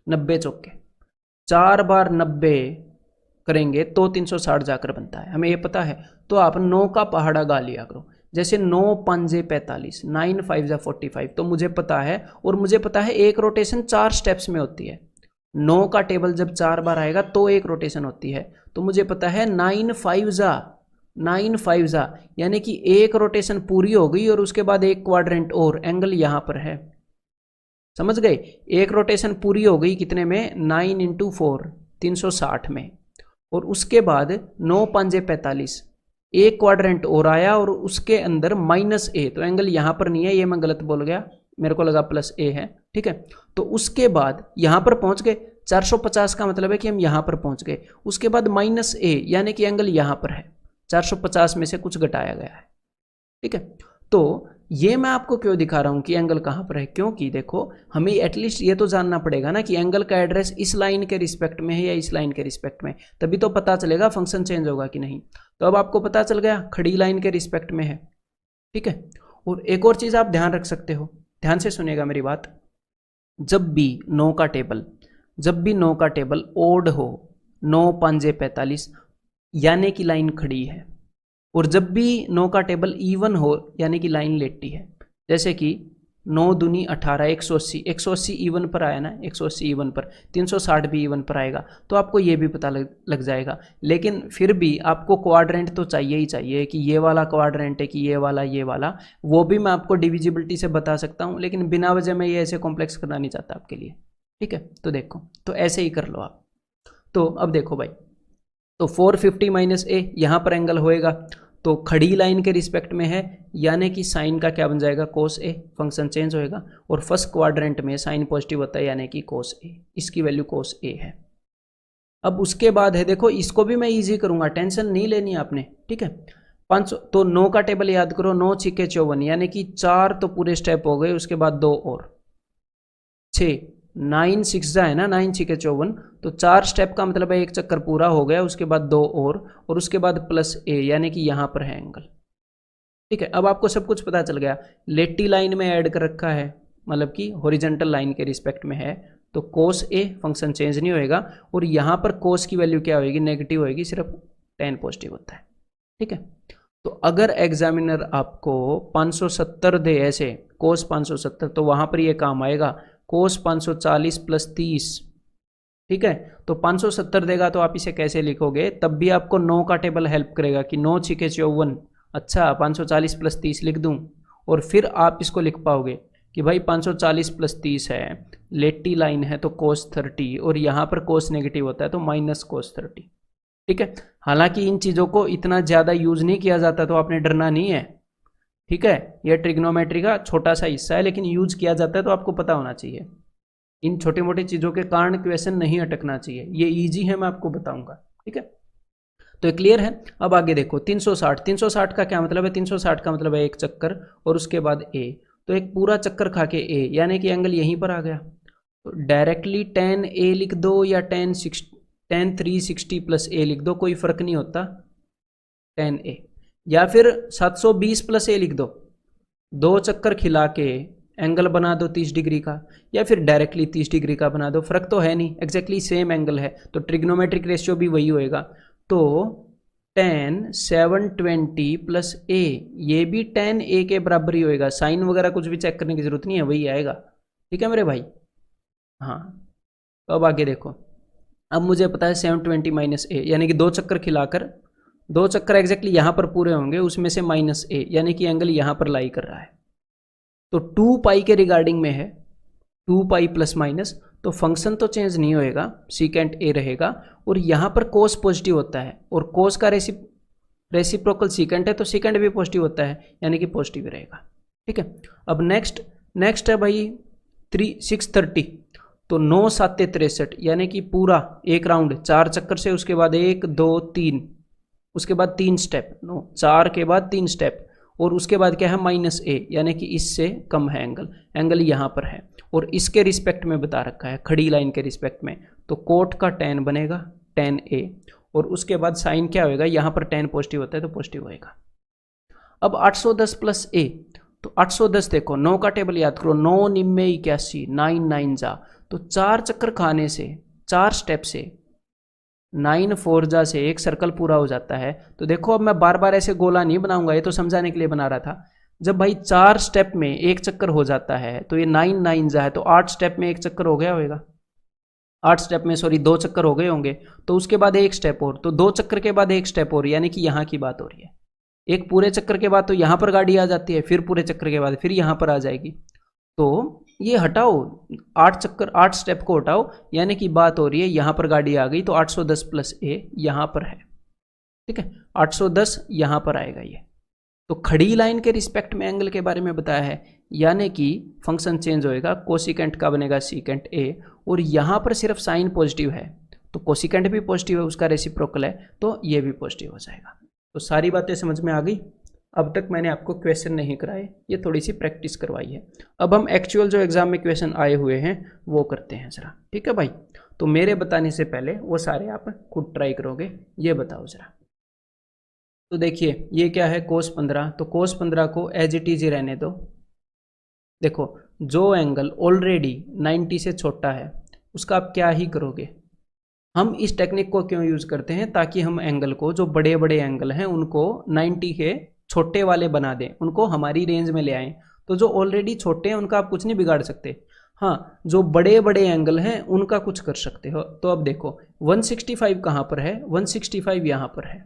90 चौके 4 बार 90 करेंगे तो 360 जाकर बनता है, हमें ये पता है। तो आप 9 का पहाड़ा गा लिया करो, जैसे 9 5 45, 9 5 45, तो मुझे पता है, और मुझे पता है एक रोटेशन 4 स्टेप्स में होती है। 9 का टेबल जब 4 बार आएगा तो एक रोटेशन होती है, तो मुझे पता है 9 5 जा, यानी कि एक रोटेशन पूरी हो गई और उसके बाद एक क्वाड्रेंट और, एंगल यहां पर है, समझ गए। एक रोटेशन पूरी हो गई कितने में, 9 × 4 360 में, और उसके बाद 9 5 45, एक क्वाड्रेंट और आया और उसके अंदर -a, तो एंगल यहां पर नहीं है, ये मैं गलत बोल गया, मेरे को लगा +a है। ठीक है, तो उसके बाद यहां पर पहुंच गए, 450 का मतलब है कि हम यहां पर पहुंच गए, उसके बाद -a यानी कि एंगल यहां पर है, 450 में से कुछ घटाया गया है। ठीक है, तो ये मैं आपको क्यों दिखा रहा हूं कि एंगल कहां पर है, क्योंकि देखो हमें एटलीस्ट ये तो जानना पड़ेगा ना कि एंगल का एड्रेस इस लाइन के रिस्पेक्ट में है या इस लाइन के रिस्पेक्ट में, तभी तो पता चलेगा फंक्शन चेंज होगा कि नहीं। तो अब आपको पता चल गया खड़ी लाइन के रिस्पेक्ट में है। ठीक है, और एक और चीज आप ध्यान रख सकते हो, ध्यान से सुनिएगा मेरी बात, जब भी 9 का टेबल ओड हो, 9 5 45 यानी कि लाइन खड़ी है, और जब भी 9 का टेबल इवन हो यानी कि लाइन लेटी है, जैसे कि 9 दूनी 18, 180 इवन पर आया ना, 180 इवन पर, 360 भी इवन पर आएगा, तो आपको ये भी पता लग जाएगा। लेकिन फिर भी आपको क्वाड्रेंट तो चाहिए ही चाहिए कि ये वाला क्वाड्रेंट है कि ये वाला, वो भी मैं आपको डिविजिबिलिटी से बता सकता हूँ, लेकिन बिना वजह मैं ये ऐसे कॉम्प्लेक्स करना नहीं चाहता आपके लिए। ठीक है, तो देखो, तो ऐसे ही कर लो आप। तो अब देखो भाई, तो 450 - a यहाँ पर एंगल होएगा, तो खड़ी लाइन के रिस्पेक्ट में है, यानी कि साइन का क्या बन जाएगा, cos a, फंक्शन चेंज होएगा, और फर्स्ट क्वाड्रेंट में साइन पॉजिटिव होता है यानी कि cos a, इसकी वैल्यू cos a है। अब उसके बाद है, देखो इसको भी मैं इजी करूंगा, टेंशन नहीं लेनी आपने। ठीक है, 500, तो 9 का टेबल याद करो, 9 × 6 = 54, यानी कि 4 तो पूरे स्टेप हो गए, उसके बाद 2 और 6, 9 6 जा है ना, 9 6 × 54, तो 4 स्टेप का मतलब है एक चक्कर पूरा हो गया, उसके बाद 2 और उसके बाद +a, यानी कि यहां पर है एंगल। ठीक है, अब आपको सब कुछ पता चल गया। लेटी लाइन में ऐड कर रखा है, मतलब कि हॉरिजॉन्टल लाइन के रिस्पेक्ट में है, तो cos a फंक्शन चेंज नहीं होएगा, और यहां पर cos की वैल्यू क्या होगी, नेगेटिव होएगी, सिर्फ tan पॉजिटिव होता है। ठीक है, तो अगर एग्जामिनर आपको 570 दे ऐसे, cos 570, तो वहां पर ये काम आएगा, cos 540 + 30। ठीक है, तो 570 देगा तो आप इसे कैसे लिखोगे, तब भी आपको 9 का टेबल हेल्प करेगा कि 9 × 6 = 54, अच्छा 540 + 30 लिख दूं, और फिर आप इसको लिख पाओगे कि भाई 540 + 30 है, लेटी लाइन है तो cos 30, और यहाँ पर cos नेगेटिव होता है तो -cos 30। ठीक है, हालांकि इन चीज़ों को इतना ज़्यादा यूज नहीं किया जाता, तो आपने डरना नहीं है। ठीक है, यह ट्रिग्नोमेट्री का छोटा सा हिस्सा है, लेकिन यूज किया जाता है तो आपको पता होना चाहिए। इन छोटी मोटी चीज़ों के कारण क्वेश्चन नहीं अटकना चाहिए, ये इजी है, मैं आपको बताऊंगा। ठीक है, तो क्लियर है। अब आगे देखो 360 का क्या मतलब है, 360 का मतलब है एक चक्कर और उसके बाद a, तो एक पूरा चक्कर खा के a, यानी कि एंगल यहीं पर आ गया, तो डायरेक्टली tan a लिख दो या tan tan 360 प्लस ए लिख दो, कोई फर्क नहीं होता, tan a, या फिर 720 प्लस ए लिख दो, 2 चक्कर खिला के एंगल बना दो 30 डिग्री का, या फिर डायरेक्टली 30 डिग्री का बना दो, फर्क तो है नहीं, एग्जैक्टली सेम एंगल है, तो ट्रिग्नोमेट्रिक रेशियो भी वही होएगा। तो tan 720 प्लस ए, ये भी tan a के बराबर ही होएगा, साइन वगैरह कुछ भी चेक करने की जरूरत नहीं है, वही आएगा। ठीक है मेरे भाई। हाँ, तो अब आगे देखो, अब मुझे पता है 720 माइनस ए, यानी कि 2 चक्कर खिलाकर, 2 चक्कर एग्जैक्टली यहाँ पर पूरे होंगे, उसमें से माइनस ए, यानी कि एंगल यहाँ पर लाई कर रहा है। तो 2 पाई के रिगार्डिंग में है, 2 पाई प्लस माइनस, तो फंक्शन तो चेंज नहीं होएगा, सीकेंट ए रहेगा, और यहाँ पर कोस पॉजिटिव होता है, और कोस का रेसिप्रोकल सीकेंट है, तो सीकेंट भी पॉजिटिव होता है, यानी कि पॉजिटिव रहेगा। ठीक है, अब नेक्स्ट है भाई 630, तो 9 7 63, यानी कि पूरा एक राउंड 4 चक्कर से, उसके बाद 1 2 3, उसके बाद 3 स्टेप, 4 के बाद 3 स्टेप, और उसके बाद क्या है माइनस ए, यानी कि इससे कम है एंगल यहाँ पर है, और इसके रिस्पेक्ट में बता रखा है, खड़ी लाइन के रिस्पेक्ट में, तो कोट का tan बनेगा tan a, और उसके बाद साइन क्या होएगा, यहाँ पर tan पॉजिटिव होता है तो पॉजिटिव होएगा। अब 810 प्लस a, तो 810 देखो, 9 का टेबल याद करो, 9 निम्मे 81, 9 9 जा, तो 4 चक्कर खाने से, 4 स्टेप से, 9 4 जा से एक सर्कल पूरा हो जाता है। तो देखो अब मैं बार बार ऐसे गोला नहीं बनाऊंगा, ये तो समझाने के लिए बना रहा था। जब भाई 4 स्टेप में एक चक्कर हो जाता है, तो ये 9 9 जा है, तो 8 स्टेप में एक चक्कर हो गया होगा, 8 स्टेप में सॉरी 2 चक्कर हो गए होंगे, तो उसके बाद एक स्टेप और, तो 2 चक्कर के बाद एक स्टेप और, यानी कि यहाँ की बात हो रही है। एक पूरे चक्कर के बाद तो यहाँ पर गाड़ी आ जाती है, फिर पूरे चक्कर के बाद फिर यहाँ पर आ जाएगी, तो ये हटाओ, 8 स्टेप को हटाओ, यानी कि बात हो रही है यहाँ पर गाड़ी आ गई, तो 810 प्लस ए यहाँ पर है। ठीक है, 810 यहाँ पर आएगा ये, तो खड़ी लाइन के रिस्पेक्ट में एंगल के बारे में बताया है, यानी कि फंक्शन चेंज होएगा, कोसिकेंट का बनेगा सीकेंट ए, और यहाँ पर सिर्फ साइन पॉजिटिव है, तो कोसिकेंट भी पॉजिटिव है, उसका रेसिप्रोकल है, तो ये भी पॉजिटिव हो जाएगा। तो सारी बातें समझ में आ गई। अब तक मैंने आपको क्वेश्चन नहीं कराए, ये थोड़ी सी प्रैक्टिस करवाई है। अब हम एक्चुअल जो एग्जाम में क्वेश्चन आए हुए हैं वो करते हैं ज़रा। ठीक है भाई, तो मेरे बताने से पहले वो सारे आप खुद ट्राई करोगे, ये बताओ ज़रा। तो देखिए ये क्या है, cos 15, तो cos 15 को एज इट इज ही रहने दो। देखो जो एंगल ऑलरेडी 90 से छोटा है उसका आप क्या ही करोगे। हम इस टेक्निक को क्यों यूज़ करते हैं, ताकि हम एंगल को, जो बड़े बड़े एंगल हैं उनको 90 के छोटे वाले बना दें, उनको हमारी रेंज में ले आएँ। तो जो ऑलरेडी छोटे हैं उनका आप कुछ नहीं बिगाड़ सकते, हाँ जो बड़े बड़े एंगल हैं उनका कुछ कर सकते हो। तो अब देखो 165 कहाँ पर है, 165 यहाँ पर है,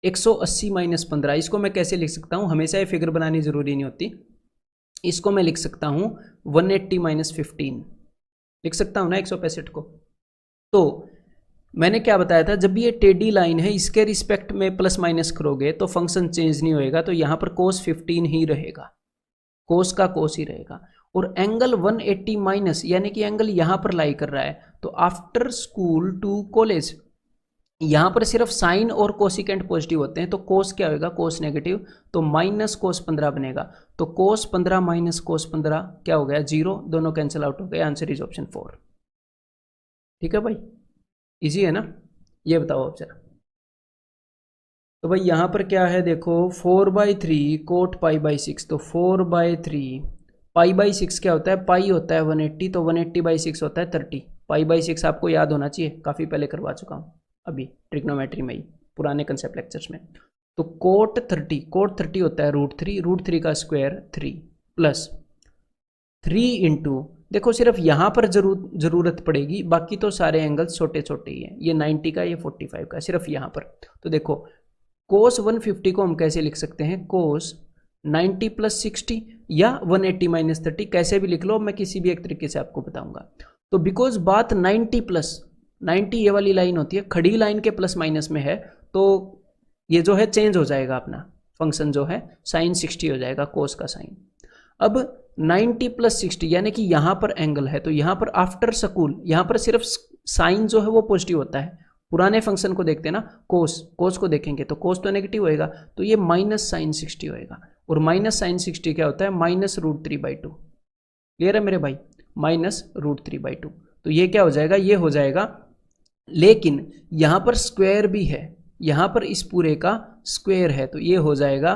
180 माइनस 15, इसको मैं कैसे लिख सकता हूँ, हमेशा ये फिगर बनानी जरूरी नहीं होती, इसको मैं लिख सकता हूँ 180 माइनस 15 लिख सकता हूँ ना 165 को। तो मैंने क्या बताया था, जब ये टेढ़ी लाइन है इसके रिस्पेक्ट में प्लस माइनस करोगे तो फंक्शन चेंज नहीं होएगा, तो यहाँ पर कोस 15 ही रहेगा, कोस का कोस ही रहेगा। और एंगल 180 माइनस, यानी कि एंगल यहाँ पर लाई कर रहा है, तो आफ्टर स्कूल टू कॉलेज यहाँ पर सिर्फ साइन और कोसिकेंट पॉजिटिव होते हैं, तो कोस क्या होगा, कोस नेगेटिव, तो माइनस कोस 15 बनेगा। तो कोस 15 माइनस कोस 15 क्या हो गया, 0, दोनों कैंसिल आउट हो गए, आंसर इज ऑप्शन 4। ठीक है भाई, इजी है ना। ये बताओ अब जरा। तो भाई यहाँ पर क्या है देखो, 4/3 कोट π/6, तो 4/3 π/6 क्या होता है, पाई होता है 180, तो 180/6 होता है 30, π/6 आपको याद होना चाहिए, काफ़ी पहले करवा चुका हूँ अभी ट्रिग्नोमेट्री में ही, पुराने कंसेप्ट लेक्चर्स में। तो कोट 30 होता है √3 का स्क्वायर 3 प्लस 3 इंटू, देखो सिर्फ यहाँ पर जरूरत पड़ेगी, बाकी तो सारे एंगल्स छोटे छोटे ही हैं, ये 90 का, ये 45 का, सिर्फ यहाँ पर। तो देखो कोस 150 को हम कैसे लिख सकते हैं, कोस 90 प्लस 60 या 180 माइनस 30, कैसे भी लिख लो, मैं किसी भी एक तरीके से आपको बताऊंगा। तो बिकॉज बात 90 प्लस 90 ये वाली लाइन होती है, खड़ी लाइन के प्लस माइनस में है, तो ये जो है चेंज हो जाएगा, अपना फंक्शन जो है साइन 60 हो जाएगा, कोस का साइन। अब 90 प्लस 60 यानी कि यहाँ पर एंगल है, तो यहाँ पर आफ्टर स्कूल, यहाँ पर सिर्फ साइन जो है वो पॉजिटिव होता है। पुराने फंक्शन को देखते हैं ना, कोस को देखेंगे तो कोस तो नेगेटिव होएगा, तो ये माइनस साइन 60 होएगा, और माइनस साइन 60 क्या होता है, माइनस √3/2। क्लियर है मेरे भाई, माइनस √3/2। तो ये क्या हो जाएगा, ये हो जाएगा लेकिन यहां पर स्क्वायर भी है, यहां पर इस पूरे का स्क्वायर है, तो ये हो जाएगा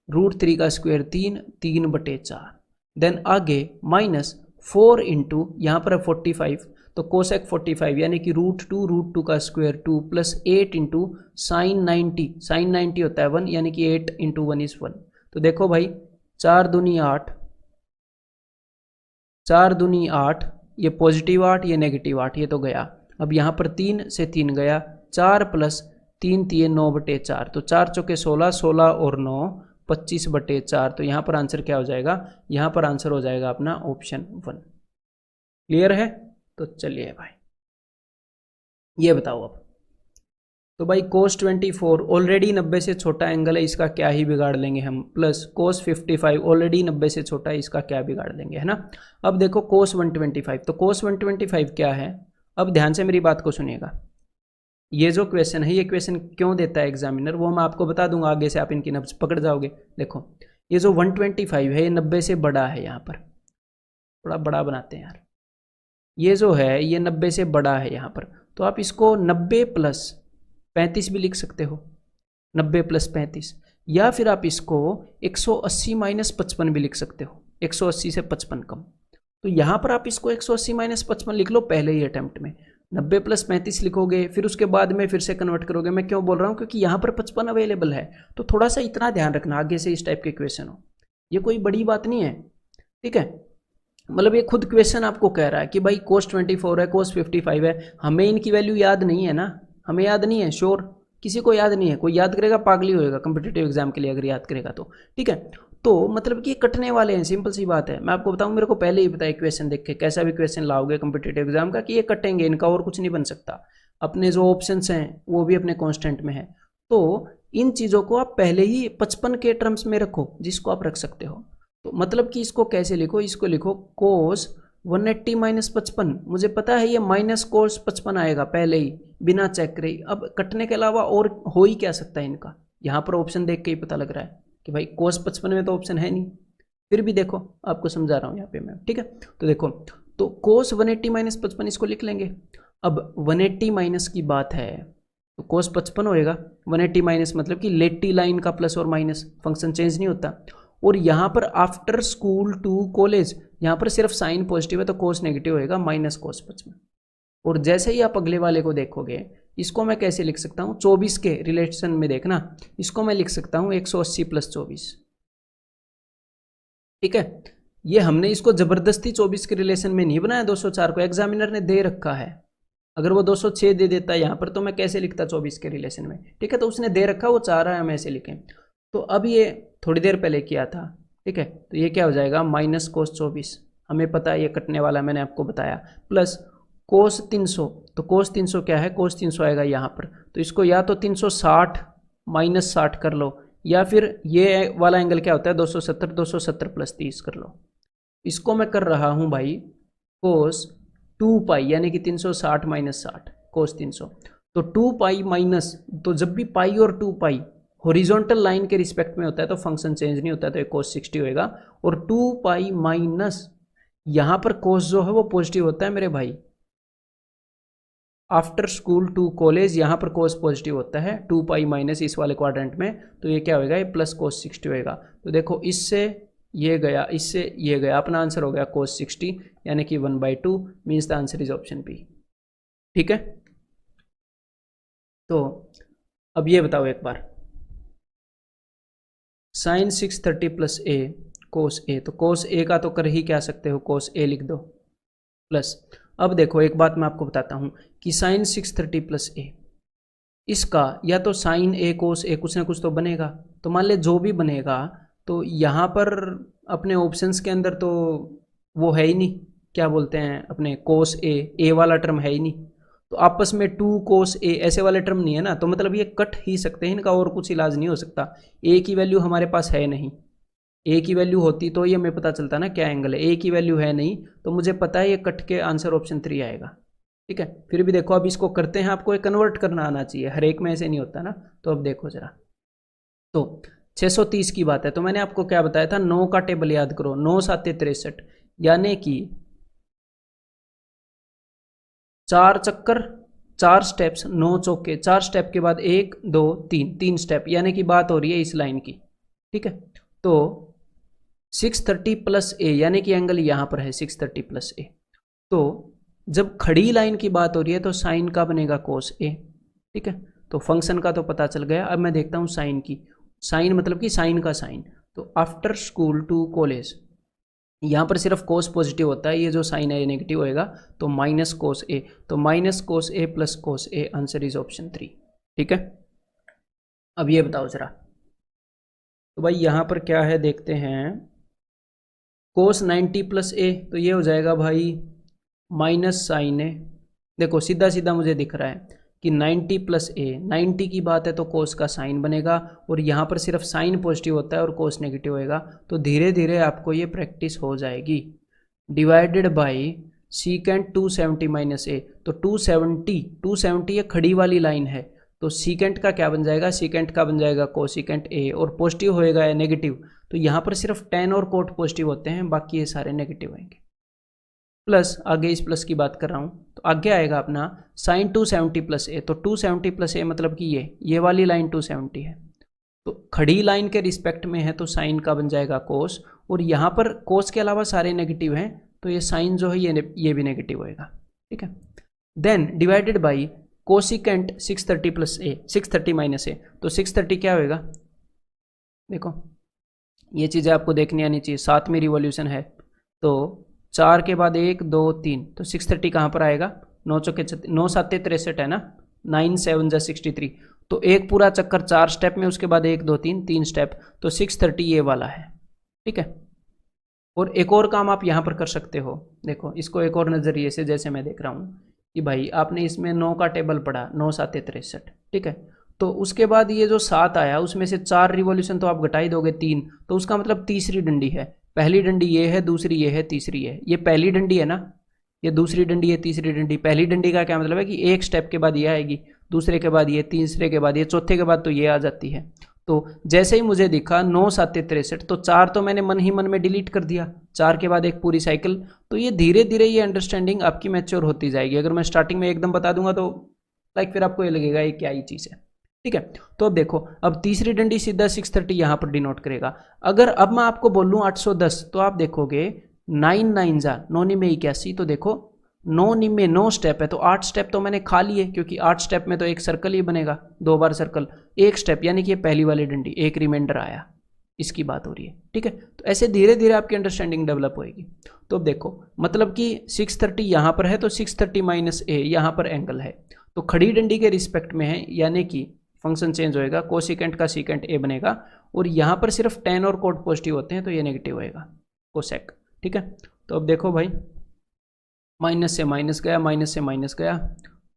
√3 का स्क्वायर 3/4। देन आगे -4 इंटू यहाँ पर है 45, तो कोसेक 45 यानी कि √2 का स्क्वायर 2 प्लस 8 इंटू साइन 90 होता है 1, यानी कि 8 इंटू 1 इज 1। तो देखो भाई 4 दूनी 8, 4 दूनी 8, ये पॉजिटिव 8 ये नेगेटिव 8, ये तो गया। अब यहाँ पर 3 से 3 गया, 4 प्लस 3 3 9/4, तो 4 चौके 16, 16 और 9 25/4। तो यहाँ पर आंसर क्या हो जाएगा, यहाँ पर आंसर हो जाएगा अपना ऑप्शन 1। क्लियर है? तो चलिए भाई ये बताओ अब। तो भाई cos 24 ऑलरेडी 90 से छोटा एंगल है, इसका क्या ही बिगाड़ लेंगे हम, प्लस cos 55 ऑलरेडी 90 से छोटा है, इसका क्या बिगाड़ लेंगे, है ना। अब देखो cos 125, तो cos 125 क्या है, अब ध्यान से मेरी बात को सुनिएगा। ये जो क्वेश्चन है, ये क्वेश्चन क्यों देता है एग्जामिनर वो मैं आपको बता दूंगा, आगे से आप इनकी नब्ज पकड़ जाओगे। देखो ये जो 125 है ये 90 से बड़ा है, यहाँ पर थोड़ा बड़ा बनाते हैं यार, ये जो है ये 90 से बड़ा है यहाँ पर, तो आप इसको 90 प्लस 35 भी लिख सकते हो, 90 प्लस 35, या फिर आप इसको 180 माइनस 55 भी लिख सकते हो, 180 से 55 कम। तो यहाँ पर आप इसको 180 माइनस 55 लिख लो पहले ही अटेम्प्ट में, 90 प्लस 35 लिखोगे, फिर उसके बाद में फिर से कन्वर्ट करोगे। मैं क्यों बोल रहा हूँ, क्योंकि यहाँ पर 55 अवेलेबल है, तो थोड़ा सा इतना ध्यान रखना आगे से इस टाइप के क्वेश्चन हो, ये कोई बड़ी बात नहीं है, ठीक है। मतलब ये खुद क्वेश्चन आपको कह रहा है कि भाई cos 24 है, cos 55 है, हमें इनकी वैल्यू याद नहीं है ना, हमें याद नहीं है, श्योर किसी को याद नहीं है, कोई याद करेगा पागली होएगा कम्पिटेटिव एग्जाम के लिए अगर याद करेगा तो, ठीक है। तो मतलब कि कटने वाले हैं, सिंपल सी बात है। मैं आपको बताऊं, मेरे को पहले ही पता है क्वेश्चन देख के, कैसा भी क्वेश्चन लाओगे कम्पिटेटिव एग्जाम का, कि ये कटेंगे, इनका और कुछ नहीं बन सकता। अपने जो ऑप्शंस हैं वो भी अपने कांस्टेंट में है, तो इन चीज़ों को आप पहले ही 55 के टर्म्स में रखो, जिसको आप रख सकते हो। तो मतलब कि इसको कैसे लिखो, इसको लिखो cos 180 माइनस 55, मुझे पता है ये माइनस cos 55 आएगा पहले ही बिना चेक करे। अब कटने के अलावा और हो ही क्या सकता है इनका, यहाँ पर ऑप्शन देख के ही पता लग रहा है कि भाई cos 55 में तो ऑप्शन है नहीं, फिर भी देखो आपको समझा रहा हूँ यहाँ पे मैं, ठीक है। तो देखो, तो cos 180 माइनस 55 इसको लिख लेंगे। अब 180 माइनस की बात है तो cos 55 होएगा, 180 माइनस मतलब कि लेटी लाइन का प्लस और माइनस, फंक्शन चेंज नहीं होता। और यहाँ पर आफ्टर स्कूल टू कॉलेज, यहाँ पर सिर्फ साइन पॉजिटिव है तो कोस नेगेटिव होएगा, माइनस cos 55। और जैसे ही आप अगले वाले को देखोगे, इसको मैं कैसे लिख सकता हूँ, 24 के रिलेशन में देखना, इसको मैं लिख सकता हूँ 180 प्लस 24, ठीक है। ये हमने इसको जबरदस्ती 24 के रिलेशन में नहीं बनाया, 204 को एग्जामिनर ने दे रखा है। अगर वो 206 दे देता है यहाँ पर तो मैं कैसे लिखता 24 के रिलेशन में, ठीक है। तो उसने दे रखा, वो चाह रहा है हम ऐसे लिखें। तो अब ये थोड़ी देर पहले किया था, ठीक है, तो ये क्या हो जाएगा, माइनस cos 24, हमें पता है ये कटने वाला, मैंने आपको बताया, प्लस cos 300, तो cos 300 क्या है, cos 300 आएगा यहाँ पर, तो इसको या तो 360 माइनस 60 कर लो, या फिर ये वाला एंगल क्या होता है 270, 270 प्लस 30 कर लो। इसको मैं कर रहा हूँ भाई cos 2 पाई, यानी कि 360 माइनस 60 cos 300, तो 2 पाई माइनस, तो जब भी पाई और 2 पाई हॉरिजॉन्टल लाइन के रिस्पेक्ट में होता है तो फंक्शन चेंज नहीं होता है, तो एक cos 60 होएगा। और 2 पाई माइनस, यहाँ पर cos जो है वो पॉजिटिव होता है मेरे भाई, आफ्टर स्कूल टू कॉलेज यहाँ पर cos पॉजिटिव होता है, 2 पाई माइनस इस वाले क्वाड्रेंट में, तो ये क्या होएगा, ये प्लस cos 60 होएगा। तो देखो इससे ये गया, इससे ये गया, अपना आंसर हो गया cos 60, यानी कि 1/2 means the answer is option B, ठीक है। तो अब ये बताओ एक बार, साइन 630 प्लस ए कोस ए, तो कोस ए का तो कर ही क्या सकते हो, कोस ए लिख दो प्लस। अब देखो एक बात मैं आपको बताता हूँ कि साइन 630 प्लस ए, इसका या तो साइन ए कोस ए कुछ ना कुछ तो बनेगा, तो मान ले जो भी बनेगा, तो यहाँ पर अपने ऑप्शंस के अंदर तो वो है ही नहीं, क्या बोलते हैं अपने कोस ए वाला टर्म है ही नहीं, तो आपस में 2 कोस ए ऐसे वाले टर्म नहीं है ना, तो मतलब ये कट ही सकते हैं, इनका और कुछ इलाज नहीं हो सकता। ए की वैल्यू हमारे पास है नहीं, ए की वैल्यू होती तो ये हमें पता चलता ना क्या एंगल है, ए की वैल्यू है नहीं, तो मुझे पता है ये कट के आंसर ऑप्शन 3 आएगा, ठीक है। फिर भी देखो अब इसको करते हैं, आपको ये कन्वर्ट करना आना चाहिए, हर एक में ऐसे नहीं होता ना। तो अब देखो जरा, तो 630 की बात है, तो मैंने आपको क्या बताया था, 9 का टेबल याद करो, 9 7 63, यानी कि 4 चक्कर 4 स्टेप्स, 9 चौके, 4 स्टेप के बाद 1 2 3, 3 स्टेप, यानी कि बात हो रही है इस लाइन की, ठीक है। तो 630 प्लस ए, यानी कि एंगल यहां पर है 630 प्लस ए। तो जब खड़ी लाइन की बात हो रही है तो साइन का बनेगा कोस ए, ठीक है। तो फंक्शन का तो पता चल गया। अब मैं देखता हूं साइन की। साइन मतलब कि साइन का साइन। तो आफ्टर स्कूल टू कॉलेज, यहाँ पर सिर्फ कोस पॉजिटिव होता है, ये जो साइन है ये नेगेटिव होएगा, तो माइनस कोस ए। तो minus cos A plus cos A, answer is option 3, ठीक है। अब ये बताओ जरा, तो भाई यहाँ पर क्या है देखते हैं। कोस 90 प्लस ए, तो ये हो जाएगा भाई माइनस साइन ए। देखो सीधा सीधा मुझे दिख रहा है कि 90 प्लस ए, 90 की बात है तो कोस का साइन बनेगा, और यहाँ पर सिर्फ साइन पॉजिटिव होता है और कोस नेगेटिव होएगा। तो धीरे धीरे आपको ये प्रैक्टिस हो जाएगी। Divided by secant 270 minus A, तो 270 ये खड़ी वाली लाइन है, तो सीकेंट का क्या बन जाएगा, सीकेंट का बन जाएगा कोसिकेंट ए, और पॉजिटिव होएगा या नेगेटिव, तो यहाँ पर सिर्फ टेन और कोट पॉजिटिव होते हैं, बाकी ये सारे नेगेटिव आएंगे। प्लस, आगे इस प्लस की बात कर रहा हूँ, तो आगे आएगा अपना साइन 270 प्लस ए। तो 270 प्लस ए मतलब कि ये वाली लाइन 270 है, तो खड़ी लाइन के रिस्पेक्ट में है, तो साइन का बन जाएगा कोस, और यहाँ पर कोस के अलावा सारे नेगेटिव हैं, तो ये साइन जो है ये भी नेगेटिव होएगा, ठीक है। Then divided by cosecant 630 plus A, 630 minus A, तो 630 क्या होएगा, देखो ये चीज़ें आपको देखनी आनी चाहिए। 7वीं रिवॉल्यूशन है, तो 4 के बाद 1 2 3, तो 630 कहाँ पर आएगा, 9 चौके 9 7 63 है ना, 9 7 जा 63, तो एक पूरा चक्कर 4 स्टेप में, उसके बाद 1 2 3 3 स्टेप, तो 630 ये वाला है, ठीक है। और एक और काम आप यहाँ पर कर सकते हो, देखो इसको एक और नज़रिए से, जैसे मैं देख रहा हूँ कि भाई आपने इसमें 9 का टेबल पढ़ा, 9 7 63, ठीक है। तो उसके बाद ये जो 7 आया, उसमें से 4 रिवॉल्यूशन तो आप घटा ही दोगे 3, तो उसका मतलब तीसरी डंडी है। पहली डंडी ये है, दूसरी ये है, तीसरी है, ये पहली डंडी है ना, ये दूसरी डंडी है, तीसरी डंडी। पहली डंडी का क्या मतलब है कि एक स्टेप के बाद ये आएगी, दूसरे के बाद ये, तीसरे के बाद ये, चौथे के बाद तो ये आ जाती है। तो जैसे ही मुझे दिखा 9 7 63, तो 4 तो मैंने मन ही मन में डिलीट कर दिया, 4 के बाद एक पूरी साइकिल। तो ये धीरे धीरे ये अंडरस्टैंडिंग आपकी मैच्योर होती जाएगी। अगर मैं स्टार्टिंग में एकदम बता दूंगा तो लाइक फिर आपको ये लगेगा ये क्या ही चीज़ है, ठीक है। तो अब देखो, अब तीसरी डंडी सीधा 630 यहाँ पर डिनोट करेगा। अगर अब मैं आपको बोलूँ 810, तो आप देखोगे 9 9 जा 9 निमे 81, तो देखो 9 निमे 9 स्टेप है, तो 8 स्टेप तो मैंने खा लिए, क्योंकि 8 स्टेप में तो एक सर्कल ही बनेगा, 2 बार सर्कल, एक स्टेप, यानी कि ये पहली वाली डंडी, एक रिमाइंडर आया, इसकी बात हो रही है, ठीक है। तो ऐसे धीरे धीरे आपकी अंडरस्टैंडिंग डेवलप होएगी। तो अब देखो, मतलब कि 630 यहाँ पर है, तो 630 माइनस ए यहाँ पर एंगल है, तो खड़ी डंडी के रिस्पेक्ट में है, यानी कि फंक्शन चेंज होएगा, कोसिकेंट का सीकेंट ए बनेगा, और यहाँ पर सिर्फ टेन और कोट पॉजिटिव होते हैं, तो ये नेगेटिव होएगा, कोसेक, ठीक है। तो अब देखो भाई, माइनस से माइनस गया, माइनस से माइनस गया,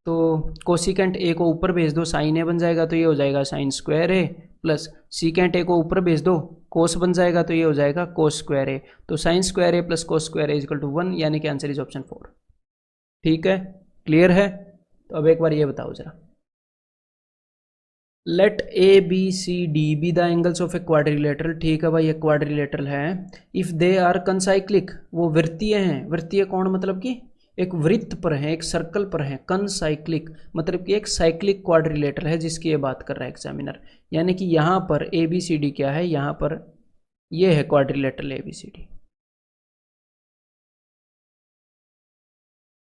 तो कोसिकेंट ए को ऊपर भेज दो, साइन ए बन जाएगा, तो ये हो जाएगा sign square A, plus secant A को ऊपर भेज दो, कोस बन जाएगा, तो ये हो जाएगा कोस स्क्वायर ए। तो sine square A plus cos square A equal to 1, यानी कि आंसर इज ऑप्शन 4, ठीक है। क्लियर है। तो अब एक बार ये बताओ जरा, let A B C D be the angles of a quadrilateral, ठीक है भाई, ये क्वाड्रिलेटरल है। इफ दे आर कंसाइक्लिक, वो वृत्तीय हैं। वृत्तीय कोण मतलब कि एक वृत्त पर है, एक सर्कल पर है। कंसाइक्लिक मतलब कि एक साइक्लिक क्वाड्रिलेटरल है, जिसकी ये बात कर रहा है एग्जामिनर। यानी कि यहाँ पर ए बी सी डी क्या है, यहाँ पर ये है quadrilateral A B C D,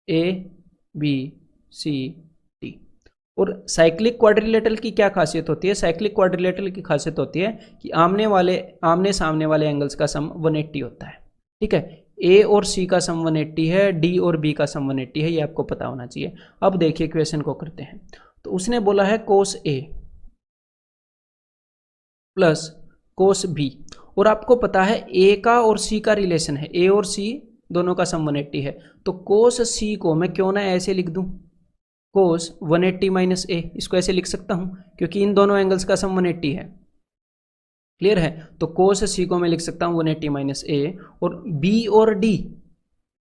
A B C D. और साइक्लिक क्वाड्रिलेटरल की क्या खासियत होती है, साइक्लिक क्वाड्रिलेटरल की खासियत होती है कि आमने सामने वाले एंगल्स का सम 180 होता है, ठीक है। ए और सी का सम 180 है, डी और बी का सम 180 है, ये आपको पता होना चाहिए। अब देखिए क्वेश्चन को करते हैं। तो उसने बोला है कोस ए प्लस कोस बी, और आपको पता है ए का और सी का रिलेशन है, ए और सी दोनों का सम 180 है। तो कोस सी को मैं क्यों ना ऐसे लिख दूं, कोस 180 माइनस ए, इसको ऐसे लिख सकता हूं, क्योंकि इन दोनों एंगल्स का सम 180 है। क्लियर है। तो कोस सी को मैं लिख सकता हूं 180 माइनस ए, और बी और डी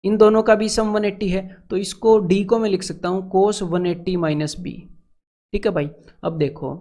इन दोनों का भी सम 180 है, तो इसको डी को मैं लिख सकता हूं कोस 180 माइनस बी, ठीक है भाई। अब देखो,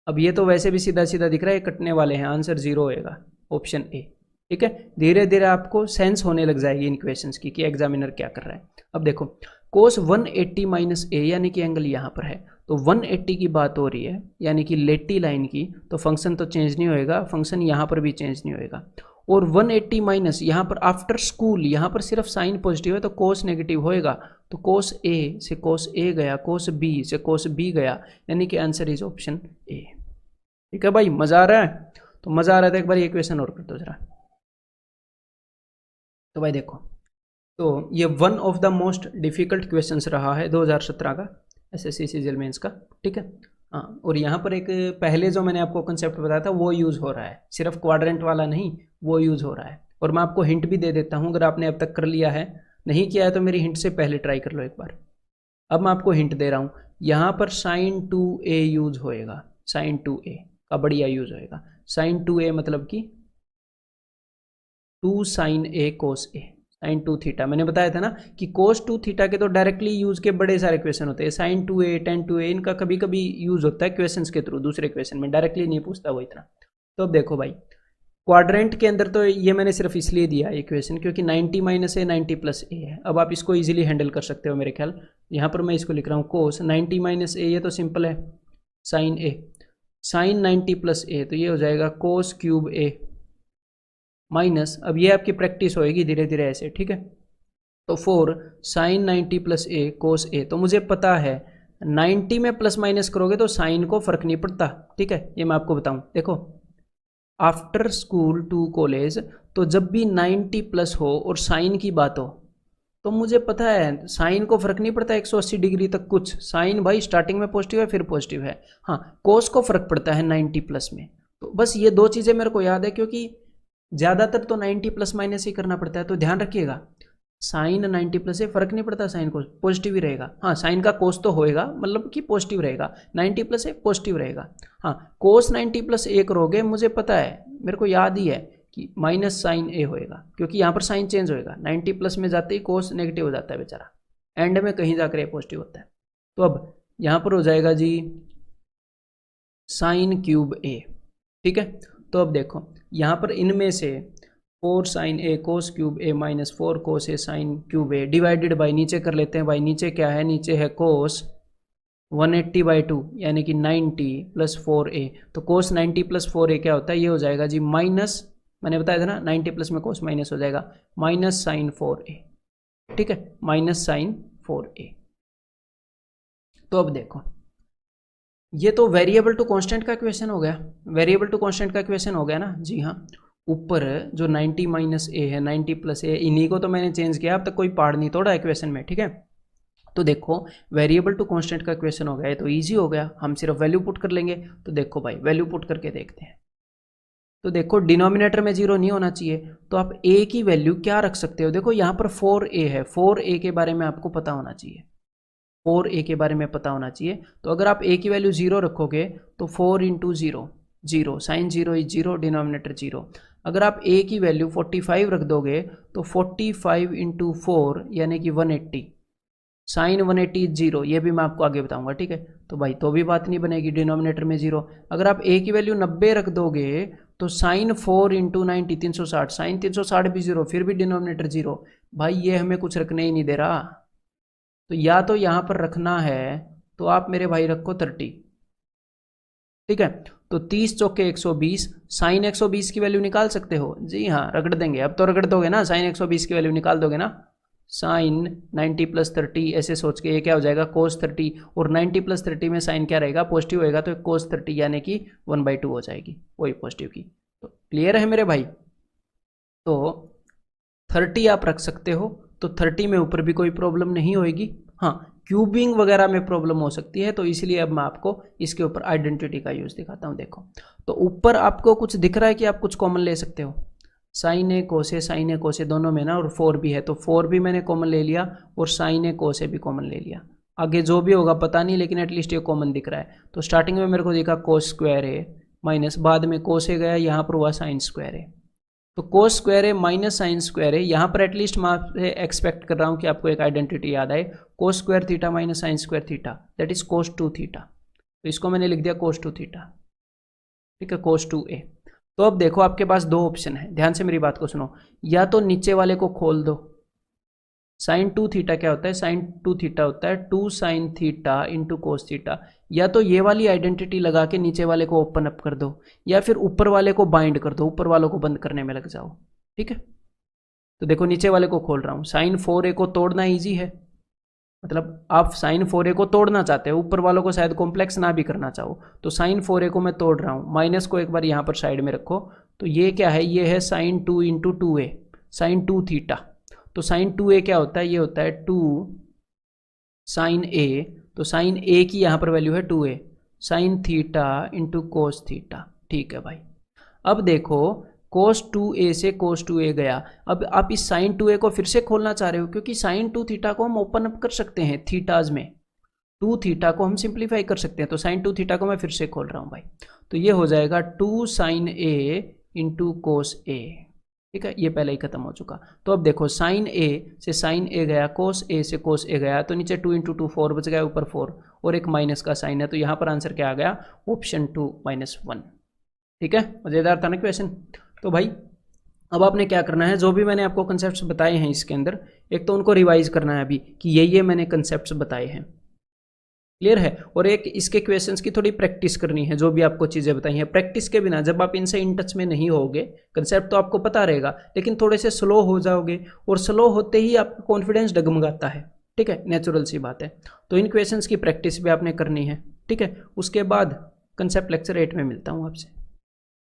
अब ये तो वैसे भी सीधा सीधा दिख रहा है, कटने वाले हैं, आंसर 0 होएगा, ऑप्शन ए, ठीक है। धीरे धीरे आपको सेंस होने लग जाएगी इन क्वेश्चंस की कि एग्जामिनर क्या कर रहा है। अब देखो, कोस 180 माइनस ए यानी कि एंगल यहाँ पर है, तो 180 की बात हो रही है यानी कि लेटी लाइन की, तो फंक्शन तो चेंज नहीं होएगा, फंक्शन यहाँ पर भी चेंज नहीं होएगा। और 180 माइनस यहाँ पर आफ्टर स्कूल, यहाँ पर सिर्फ साइन पॉजिटिव है तो कोस नेगेटिव होएगा, तो कोस ए से कोस ए गया, कोस बी से कोस बी गया, यानी कि आंसर इज ऑप्शन ए। ठीक है भाई, मजा आ रहा है? तो मजा आ रहा है तो एक बार ये क्वेश्चन और कर दो जरा। तो भाई देखो, तो ये one of the most difficult questions रहा है 2017 का एसएससी सीजीएल मेंस का। ठीक है, हाँ, और यहाँ पर एक पहले जो मैंने आपको कंसेप्ट बताया था वो यूज़ हो रहा है, सिर्फ क्वाड्रेंट वाला नहीं, वो यूज़ हो रहा है। और मैं आपको हिंट भी दे देता हूँ, अगर आपने अब तक कर लिया है, नहीं किया है तो मेरी हिंट से पहले ट्राई कर लो एक बार। अब मैं आपको हिंट दे रहा हूँ, यहाँ पर साइन 2a यूज होएगा, साइन 2a का बढ़िया यूज होएगा। साइन 2a मतलब कि 2 sign A cos A, sign 2 theta. मैंने बताया था ना कि कोस 2 थीटा के तो डायरेक्टली यूज के बड़े सारे क्वेश्चन होते हैं, साइन 2a tan 2a इनका कभी कभी यूज होता है क्वेश्चंस के थ्रू, दूसरे क्वेश्चन में डायरेक्टली नहीं पूछता वो इतना। तो अब देखो भाई, क्वाड्रेंट के अंदर तो ये मैंने सिर्फ इसलिए दिया ये क्वेश्चन क्योंकि 90 माइनस ए 90 प्लस ए है। अब आप इसको इजीली हैंडल कर सकते हो मेरे ख्याल। यहाँ पर मैं इसको लिख रहा हूँ कोस 90 माइनस ए, ये तो सिंपल है, साइन ए, साइन 90 प्लस ए, तो ये हो जाएगा कोस क्यूब ए माइनस, अब ये आपकी प्रैक्टिस होएगी धीरे धीरे ऐसे। ठीक है, तो 4 साइन 90 प्लस ए कोस ए, तो मुझे पता है 90 में प्लस माइनस करोगे तो साइन को फर्क नहीं पड़ता। ठीक है, ये मैं आपको बताऊं, देखो आफ्टर स्कूल टू कॉलेज, तो जब भी 90 प्लस हो और साइन की बात हो तो मुझे पता है साइन को फर्क नहीं पड़ता 180 डिग्री तक कुछ, साइन भाई स्टार्टिंग में पॉजिटिव है फिर पॉजिटिव है। हाँ, कोस को फर्क पड़ता है 90 प्लस में। तो बस ये दो चीज़ें मेरे को याद है, क्योंकि ज़्यादातर तो 90 प्लस माइनस ही करना पड़ता है, तो ध्यान रखिएगा साइन 90 प्लस से फर्क नहीं पड़ता, साइन को पॉजिटिव ही रहेगा। हाँ, साइन का कोस तो होएगा, मतलब कि पॉजिटिव रहेगा, 90 प्लस से पॉजिटिव रहेगा। हाँ, कोस 90 प्लस ए करोगे, मुझे पता है, मेरे को याद ही है कि माइनस साइन ए होएगा, क्योंकि यहाँ पर साइन चेंज होएगा, 90 प्लस में जाते ही कोस नेगेटिव हो जाता है बेचारा, एंड में कहीं जाकर ये पॉजिटिव होता है। तो अब यहाँ पर हो जाएगा जी साइन क्यूब ए। ठीक है, तो अब देखो यहाँ पर इनमें से 4 sine A cos cube A minus 4 cos A sine cube A divided by, नीचे कर लेते हैं भाई, नीचे क्या है, नीचे है कोस 180/2 यानी कि 90 प्लस 4a, तो कोस 90 प्लस 4a क्या होता है, ये हो जाएगा जी माइनस, मैंने बताया था ना 90 प्लस में कोस माइनस हो जाएगा, माइनस साइन 4a। ठीक है, माइनस साइन 4a। तो अब देखो, ये तो वेरिएबल टू कांस्टेंट का क्वेश्चन हो गया, वेरिएबल टू कांस्टेंट का क्वेश्चन हो गया ना जी। हाँ, ऊपर जो 90 माइनस ए है 90 प्लस ए, इन्हीं को तो मैंने चेंज किया, अब तक कोई पार्ट नहीं तोड़ा है क्वेश्चन में। ठीक है, तो देखो वेरिएबल टू कांस्टेंट का क्वेश्चन हो गया, तो इजी हो गया, हम सिर्फ वैल्यू पुट कर लेंगे। तो देखो भाई, वैल्यू पुट करके देखते हैं। तो देखो डिनोमिनेटर में 0 नहीं होना चाहिए, तो आप a की वैल्यू क्या रख सकते हो, देखो यहाँ पर 4a है, 4a के बारे में आपको पता होना चाहिए, 4a के बारे में पता होना चाहिए। तो अगर आप a की वैल्यू 0 रखोगे तो 4 इंटू 0 0, साइन 0 इज 0, डिनोमिनेटर 0। अगर आप a की वैल्यू 45 रख दोगे तो 45 इंटू 4 यानी कि 180, साइन 180 इज 0, ये भी मैं आपको आगे बताऊंगा। ठीक है, तो भाई तो भी बात नहीं बनेगी, डिनोमिनेटर में 0। अगर आप a की वैल्यू 90 रख दोगे तो साइन 4 इंटू 90 360, साइन 360 भी 0, फिर भी डिनोमिनेटर 0। भाई ये हमें कुछ रखने ही नहीं दे रहा, तो या तो यहाँ पर रखना है तो आप मेरे भाई रखो 30। ठीक है, तो 30 चौके 120, साइन 120 की वैल्यू निकाल सकते हो जी। हाँ, रगड़ देंगे, अब तो रगड़ दोगे ना, साइन 120 की वैल्यू निकाल दोगे ना, साइन 90 प्लस 30 ऐसे सोच के ये क्या हो जाएगा कोस 30, और 90 प्लस 30 में साइन क्या रहेगा, पॉजिटिव होएगा, तो कोस 30 यानी कि 1/2 हो जाएगी वही पॉजिटिव की। तो क्लियर है मेरे भाई, तो 30 आप रख सकते हो, तो 30 में ऊपर भी कोई प्रॉब्लम नहीं होएगी। हाँ, क्यूबिंग वगैरह में प्रॉब्लम हो सकती है, तो इसलिए अब मैं आपको इसके ऊपर आइडेंटिटी का यूज दिखाता हूँ। देखो, तो ऊपर आपको कुछ दिख रहा है कि आप कुछ कॉमन ले सकते हो, साइन ए कोसे, साइन ए कोसे दोनों में ना, और 4 भी है, तो 4 भी मैंने कॉमन ले लिया और साइन ए कोसे भी कॉमन ले लिया। आगे जो भी होगा पता नहीं, लेकिन एटलीस्ट ये कॉमन दिख रहा है। तो स्टार्टिंग में मेरे को दिखा कोस स्क्वायर ए माइनस, बाद में कोसे गया, यहाँ पर हुआ साइन स्क्वायर ए, तो कोस स्क्वायर ए माइनस साइन स्क्वायर ए। यहाँ पर एटलीस्ट मैं आपसे एक्सपेक्ट कर रहा हूँ कि आपको एक आइडेंटिटी याद आए, cos square theta minus sine square theta, that is cos 2 theta. तो इसको मैंने लिख दिया कोस 2 थीटा। ठीक है, कोस 2a। तो अब देखो आपके पास दो ऑप्शन है, ध्यान से मेरी बात को सुनो, या तो नीचे वाले को खोल दो, साइन 2 थीटा क्या होता है, साइन 2 थीटा होता है 2 sign theta into cos theta. या तो ये वाली आइडेंटिटी लगा के नीचे वाले को ओपन अप कर दो, या फिर ऊपर वाले को बाइंड कर दो, ऊपर वालों को बंद करने में लग जाओ। ठीक है, तो देखो नीचे वाले को खोल रहा हूँ, साइन 4a को तोड़ना ईजी है, मतलब आप साइन 4a को तोड़ना चाहते हो, ऊपर वालों को शायद कॉम्प्लेक्स ना भी करना चाहो, तो साइन 4a को मैं तोड़ रहा हूँ, माइनस को एक बार यहाँ पर साइड में रखो, तो ये क्या है, ये है sine 2 into 2a, sine 2 theta. तो साइन 2a क्या होता है, ये होता है 2 साइन a, तो साइन a की यहाँ पर वैल्यू है 2a, sine theta into cos theta. ठीक है भाई, अब देखो cos 2a से cos 2a गया, अब आप इस sin 2a को फिर से खोलना चाह रहे हो, क्योंकि sin 2 थीटा को हम ओपन अप कर सकते हैं थीटाज में, 2 थीटा को हम सिंप्लीफाई कर सकते हैं, तो sin 2 थीटा को मैं फिर से खोल रहा हूँ भाई, तो ये हो जाएगा 2 sin a into cos a। ठीक है, ये पहले ही खत्म हो चुका। तो अब देखो sin a से sin a गया, cos a से cos a गया, तो नीचे 2 इंटू 2 4 बच गया, ऊपर 4 और एक माइनस का साइन है, तो यहाँ पर आंसर क्या आ गया, ऑप्शन 2 -1। ठीक है, मजेदार था ना क्वेश्चन। तो भाई अब आपने क्या करना है, जो भी मैंने आपको कंसेप्ट्स बताए हैं इसके अंदर, एक तो उनको रिवाइज करना है अभी कि ये मैंने कंसेप्ट्स बताए हैं, क्लियर है, और एक इसके क्वेश्चंस की थोड़ी प्रैक्टिस करनी है, जो भी आपको चीज़ें बताई हैं। प्रैक्टिस के बिना जब आप इनसे इन टच में नहीं होगे, कंसेप्ट तो आपको पता रहेगा लेकिन थोड़े से स्लो हो जाओगे, और स्लो होते ही आपका कॉन्फिडेंस डगमगाता है। ठीक है, नेचुरल सी बात है। तो इन क्वेश्चंस की प्रैक्टिस भी आपने करनी है। ठीक है, उसके बाद कंसेप्ट लेक्चर 8 में मिलता हूँ आपसे।